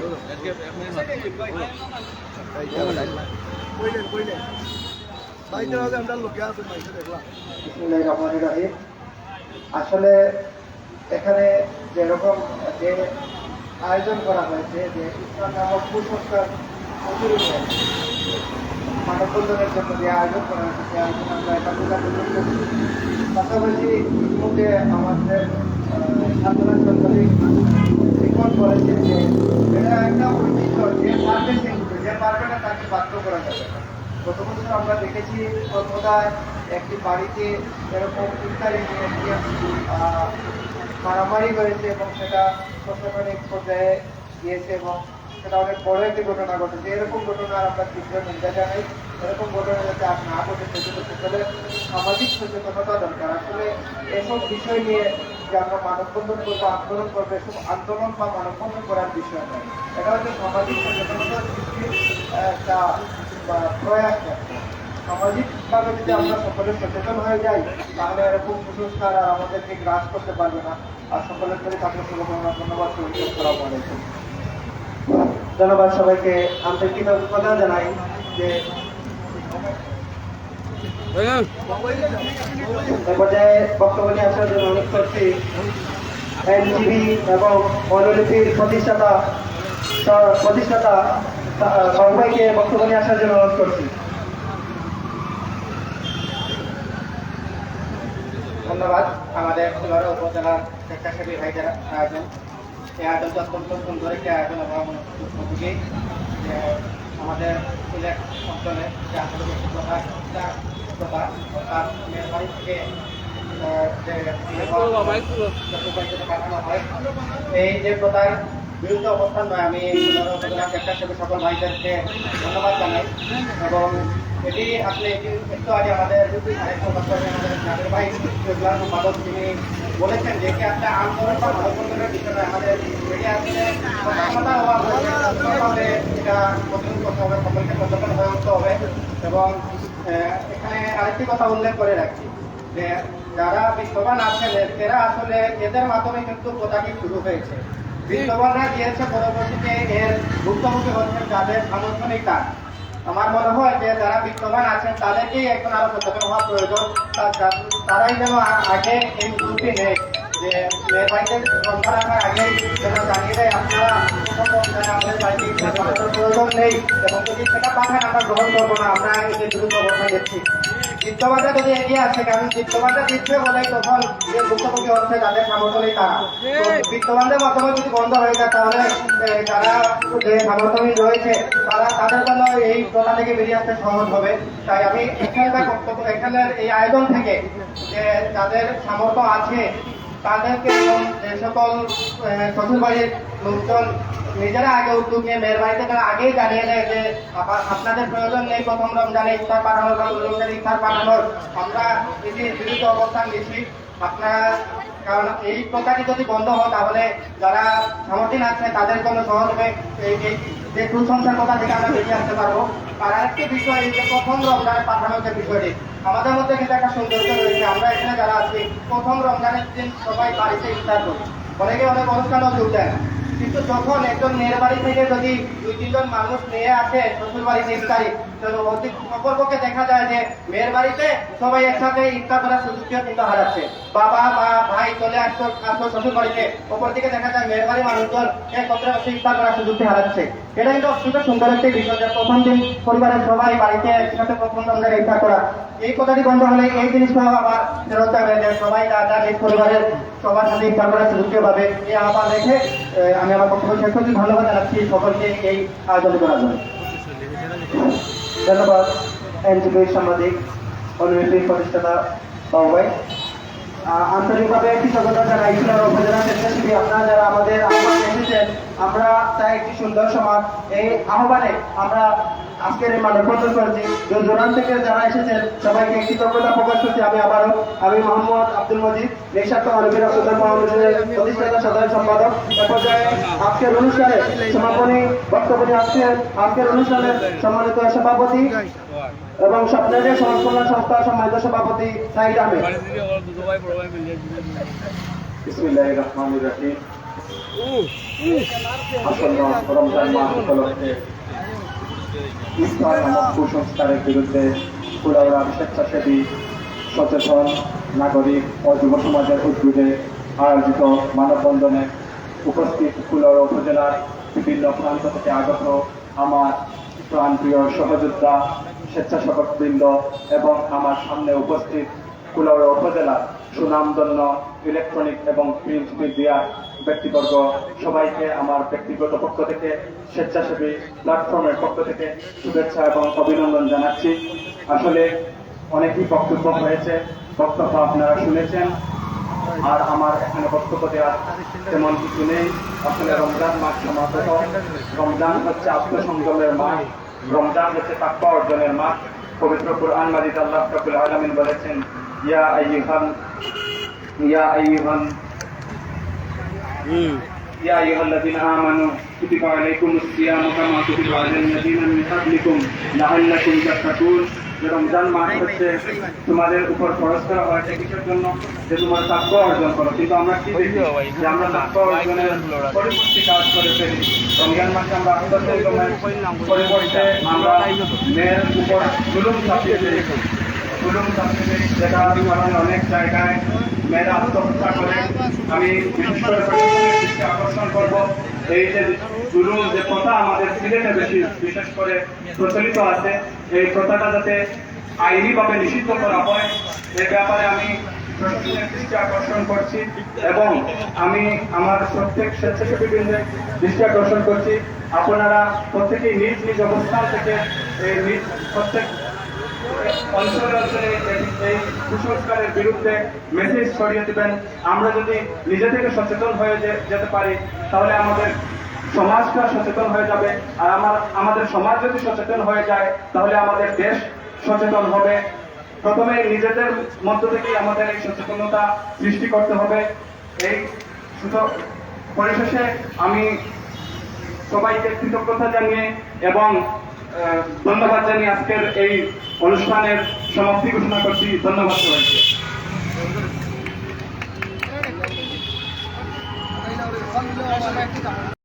আসলে এখানে যেরকম যে আয়োজন করা হয়েছে, যে ইসলাম নামক কুসংস্কার মানববন্ধনের জন্য যে আয়োজন করা হয়েছে, সেই আয়োজন আমরা একাধিকবার পাশাপাশি ইতিমধ্যে আমাদের সাধারণ সাংবাদিক রিপোর্ট করেছে যে এটা একটা ঐতিহ্য, যে পারবে না তাকে বাধ্য করা যাবে। গত বছর আমরা দেখেছি সর্বদায় একটি বাড়িতে এরকম ইফতারি নিয়ে মারামারি হয়েছে এবং সেটা প্রশাসনিক পর্যায়ে গিয়েছে এবং সেটা অনেক বড় একটি ঘটনা ঘটেছে। এরকম ঘটনার আমরা তীব্র নিন্দা জানাই। এরকম ঘটনা যাতে আর না ঘটে সেজন্য সকলে সামাজিক সচেতনতা দরকার। আসলে এসব বিষয় নিয়ে যে আমরা মানববন্ধন করবো, আন্দোলন করবো, এসব আন্দোলন বা মানববন্ধন করার বিষয় নয়। এটা হচ্ছে সামাজিক সচেতনতার একটা প্রয়াস। সামাজিকভাবে যদি আমরা সকলে সচেতন হয়ে যাই, তাহলে এরকম কুসংস্কার আর আমাদেরকে গ্রাস করতে পারবে না। আর সকলের প্রতি তাকে শুভকামনা, ধন্যবাদ। আসসালামু আলাইকুম। ধন্যবাদ সবাইকে, আন্তরিক কৃতজ্ঞতা জানাই যে পর্যায়ে বক্তব্য নিয়ে আসার জন্য অনুরোধ করছি এনজিবি এবং অনুলিপির প্রতিষ্ঠাতা সবাইকে বক্তব্য নিয়ে আসার জন্য অনুরোধ করছি। ধন্যবাদ আমাদের ফুলওয়ারা উপজেলার স্বেচ্ছাসেবী ভাইদের আয়োজন। এই আয়োজনটা অত্যন্ত সুন্দর একটি আয়োজন এবং উপযোগী। আমাদের সিলেট অঞ্চলে যে আন্তর্জাতিক প্রথা অর্থাৎ মেয়ের বাড়ি থেকে পাঠানো হয়, এই যে প্রথার বিরুদ্ধে অবস্থান নয়, আমি উপজেলা স্বেচ্ছাসেবী সকল ভাইদেরকে ধন্যবাদ জানাই। এবং এটি আসলে একটু আগে আমাদের নাগের ভাই সম্পাদক তিনি বলেছেন যে এটি একটা আন্দোলন বা মানববন্ধনের বিষয় নয়, আমাদের এটি আসলে সক্ষমতার অভাব রয়েছে, এটা প্রতিরোধ করতে হবে, সকলকে সচেতন হয়ে উঠতে হবে। এবং এখানে আরেকটি কথা উল্লেখ করে রাখছি যে যারা বিত্তবান আছেন এরা আসলে এদের মাধ্যমে কিন্তু প্রথাটি শুরু হয়েছে। বিত্তবানরা দিয়েছে, পরবর্তীতে এর ভুক্তভোগী হচ্ছেন যাদের সামর্থ্য কাজ। আমার মনে হয় যে যারা বিত্তবান আছেন তাদেরকেই এখন আরো সচেতন হওয়া প্রয়োজন। তারাই যেন আগে এই উদ্যোগটি নেয় যে মেয়ের বাড়িতে বন্ধ রাখার আগেই যেন জানিয়ে দেয় আপনারা আমাদের বাড়িতে প্রয়োজন নেই, এবং যদি সেটা পাঠান আমরা গ্রহণ করবো না, আমরা এদের বিরুদ্ধে অবস্থান নিচ্ছি। বিত্তবানরা যদি এগিয়ে আসে, কারণ বিত্তবানরা দিচ্ছে বলেই তখন যে ভুক্তভোগী হচ্ছে তাদের সামর্থ্য নেই তারা। বিত্তবানদের মাধ্যমে যদি বন্ধ হয়ে যায় তাহলে যারা যে সামর্থ্যহীন রয়েছে তাদের জন্য এই প্রথা থেকে বেরিয়ে আসতে সহজ হবে। তাই আমি এখানকার বক্তব্য, এখানের এই আয়োজন থেকে যে যাদের সামর্থ্য আছে তাদেরকে যে সকল শ্বশুরবাড়ির লোকজন নিজেরা আগে উদ্যোগ নিয়ে মেয়ের বাড়িতে তারা আগেই জানিয়ে দেয় যে আপনাদের প্রয়োজন নেই প্রথম রমজানে ইফতার পাঠানোর বা রমজানে ইফতার পাঠানোর, আমরা এটির বিরুদ্ধে অবস্থান নিচ্ছি। আপনারা কারণ এই প্রথাটি যদি বন্ধ হয় তাহলে যারা সামর্থ্য আছে তাদের জন্য সহজ হবে, এই যে কুসংস্কার কথা থেকে আমরা বেরিয়ে আসতে পারবো। আর আরেকটি বিষয় এই যে প্রথম রমজানে পাঠানোর যে বিষয়টি, আমাদের মধ্যে কিন্তু একটা সৌন্দর্য রয়েছে। আমরা এখানে যারা আছি প্রথম রমজানের দিন সবাই বাড়িতে ইফতার করি, অনেকে অনেক অনুষ্ঠানও যোগ দেন, কিন্তু যখন একজন মেয়ের বাড়ি থেকে যদি 2-3 জন মানুষ নিয়ে আসে শ্বশুর বাড়িতে ইফতারি, অপরপক্ষে দেখা যায় যে মেয়ের বাড়িতে সবাই একসাথে ইফতার করার সুযোগটিও কিন্তু হারাচ্ছে। বাবা মা ভাই চলে আসতো শ্বশুর বাড়িতে, অপর দিকে দেখা যায় মেয়ের বাড়ির মানুষজন একত্রে বসে ইফতার করার সুযোগটি হারাচ্ছে। এটা কিন্তু অত্যন্ত সুন্দর একটি বিষয় যে প্রথম দিন পরিবারের সবাই বাড়িতে একসাথে প্রথম রমজানে ইফতার করা। এই কথাটি বন্ধ হলে এই জিনিসটাও আবার ফেরত যাবে যে সবাই তার নিজ পরিবারের সবার সাথে ইফতার করার সুযোগটি পাবে। এই আহ্বান রেখে আমি আমার বক্তব্য শেষ করছি। ধন্যবাদ জানাচ্ছি সকলকে এই আয়োজন করার জন্য। ধন্যবাদ এনজিপির সাংবাদিক অলিম্পিক প্রতিষ্ঠাতা বাবু ভাই। আন্তরিকভাবে কৃতজ্ঞতা জানাই ফুলওয়ারা উপজেলা স্বেচ্ছাসেবী আপনারা যারা আমাদের আহ্বানে এসেছেন। আমরা চাই একটি সুন্দর সমাজ, এই আহ্বানে আমরা আজকের এই মানববন্ধন করেছি। দূর দূরান্ত থেকে যারা এসেছেন সবাইকে কৃতজ্ঞতা প্রকাশ করছি। আমি মোহাম্মদ আব্দুল মজিদ, নিঃস্বার্থ মানবীর সুন্দর মহামিলনের প্রতিষ্ঠাতা সাধারণ সম্পাদক। এ পর্যায়ে আজকের অনুষ্ঠানে সমাপনী বক্তব্য নিয়ে আজকের অনুষ্ঠানের সম্মানিত সভাপতি এবং স্বপ্নের সমাজ কল্যাণ সংস্থার সম্মানিত সভাপতি সাইদ আহমেদ। বিসমিল্লাহির রহমানির রহিম। আসন্ন রমজান মাস উপলক্ষে ইফতার নামক কুসংস্কারের বিরুদ্ধে ফুলওয়ারা স্বেচ্ছাসেবী সচেতন নাগরিক ও যুব সমাজের উদ্যোগে আয়োজিত মানববন্ধনে উপস্থিত ফুলওয়ারা উপজেলার বিভিন্ন প্রান্ত থেকে আগত আমার প্রাণপ্রিয় সহযোদ্ধা স্বেচ্ছাসেবকবৃন্দ এবং আমার সামনে উপস্থিত ফুলওয়ারা উপজেলা সুনামধন্য ইলেকট্রনিক এবং প্রিন্ট মিডিয়ার ব্যক্তিবর্গ, সবাইকে আমার ব্যক্তিগত পক্ষ থেকে স্বেচ্ছাসেবী প্ল্যাটফর্মের পক্ষ থেকে শুভেচ্ছা এবং অভিনন্দন জানাচ্ছি। আসলে অনেকই বক্তব্য হয়েছে, বক্তব্য আপনারা শুনেছেন, আর আমার এখানে বক্তব্য দেওয়ার তেমন কিছু নেই। আসলে রমজান মাস সমাগত, রমজান হচ্ছে আত্মসংযমের মাস, রমজান হচ্ছে তাকওয়া অর্জনের মাস। পবিত্র কুরআন মাজিদ আল্লাহ রাব্বুল আলামিন বলেছেন, ইয়া আইয়ুহাল্লাযীনা আমানু কুতিবা আলাইকুমুস সিয়ামু কামা কুতিবা আলাল লাযীনা মিন ক্বাবলিকুম লাআল্লাকুম তাত্তাকুন। রমজান মাস হচ্ছে তোমাদের উপর ফরজ করা হয়েছে কিসের জন্য? যে তোমরা তাকওয়া অর্জন করো। কিন্তু আমরা কি দেখি যে আমরা তাকওয়া অর্জনের পরিপন্থী কাজ করে ফেলি। রমজান মাসে আমরা আত্মসংযমের পরিবর্তে আমরা মেয়ের উপর জুলুম চাপিয়ে দিই, যেটা কারণে অনেক জায়গায় মেয়েরা আত্মহত্যা করে। আমি বিশেষ করে দৃষ্টি আকর্ষণ করবো, এই যে জুলুম যে প্রথা আমাদের সিলেটে বিশেষ করে প্রচলিত আছে, এই প্রথাটা যাতে আইনিভাবে নিষিদ্ধ করা হয়, এ ব্যাপারে আমি প্রশাসনের দৃষ্টি আকর্ষণ করছি এবং আমি আমার প্রত্যেক স্বেচ্ছাসেবীবৃন্দের দৃষ্টি আকর্ষণ করছি, আপনারা প্রত্যেকেই নিজ নিজ অবস্থান থেকে প্রত্যেক অঞ্চলে অঞ্চলে এই কুসংস্কারের বিরুদ্ধে মেসেজ ছড়িয়ে দেবেন। আমরা যদি নিজে থেকে সচেতন হয়ে যেতে পারি তাহলে আমাদের সমাজটা সচেতন হয়ে যাবে, আর আমাদের সমাজ যদি সচেতন হয়ে যায় তাহলে আমাদের দেশ সচেতন হবে। প্রথমে নিজেদের মধ্য থেকেই আমাদের এই সচেতনতা সৃষ্টি করতে হবে। এই পরিশেষে আমি সবাইকে কৃতজ্ঞতা জানিয়ে এবং ধন্যবাদ জানিয়ে আজকের এই অনুষ্ঠানের সমাপ্তি ঘোষণা করছি। ধন্যবাদ সবাইকে।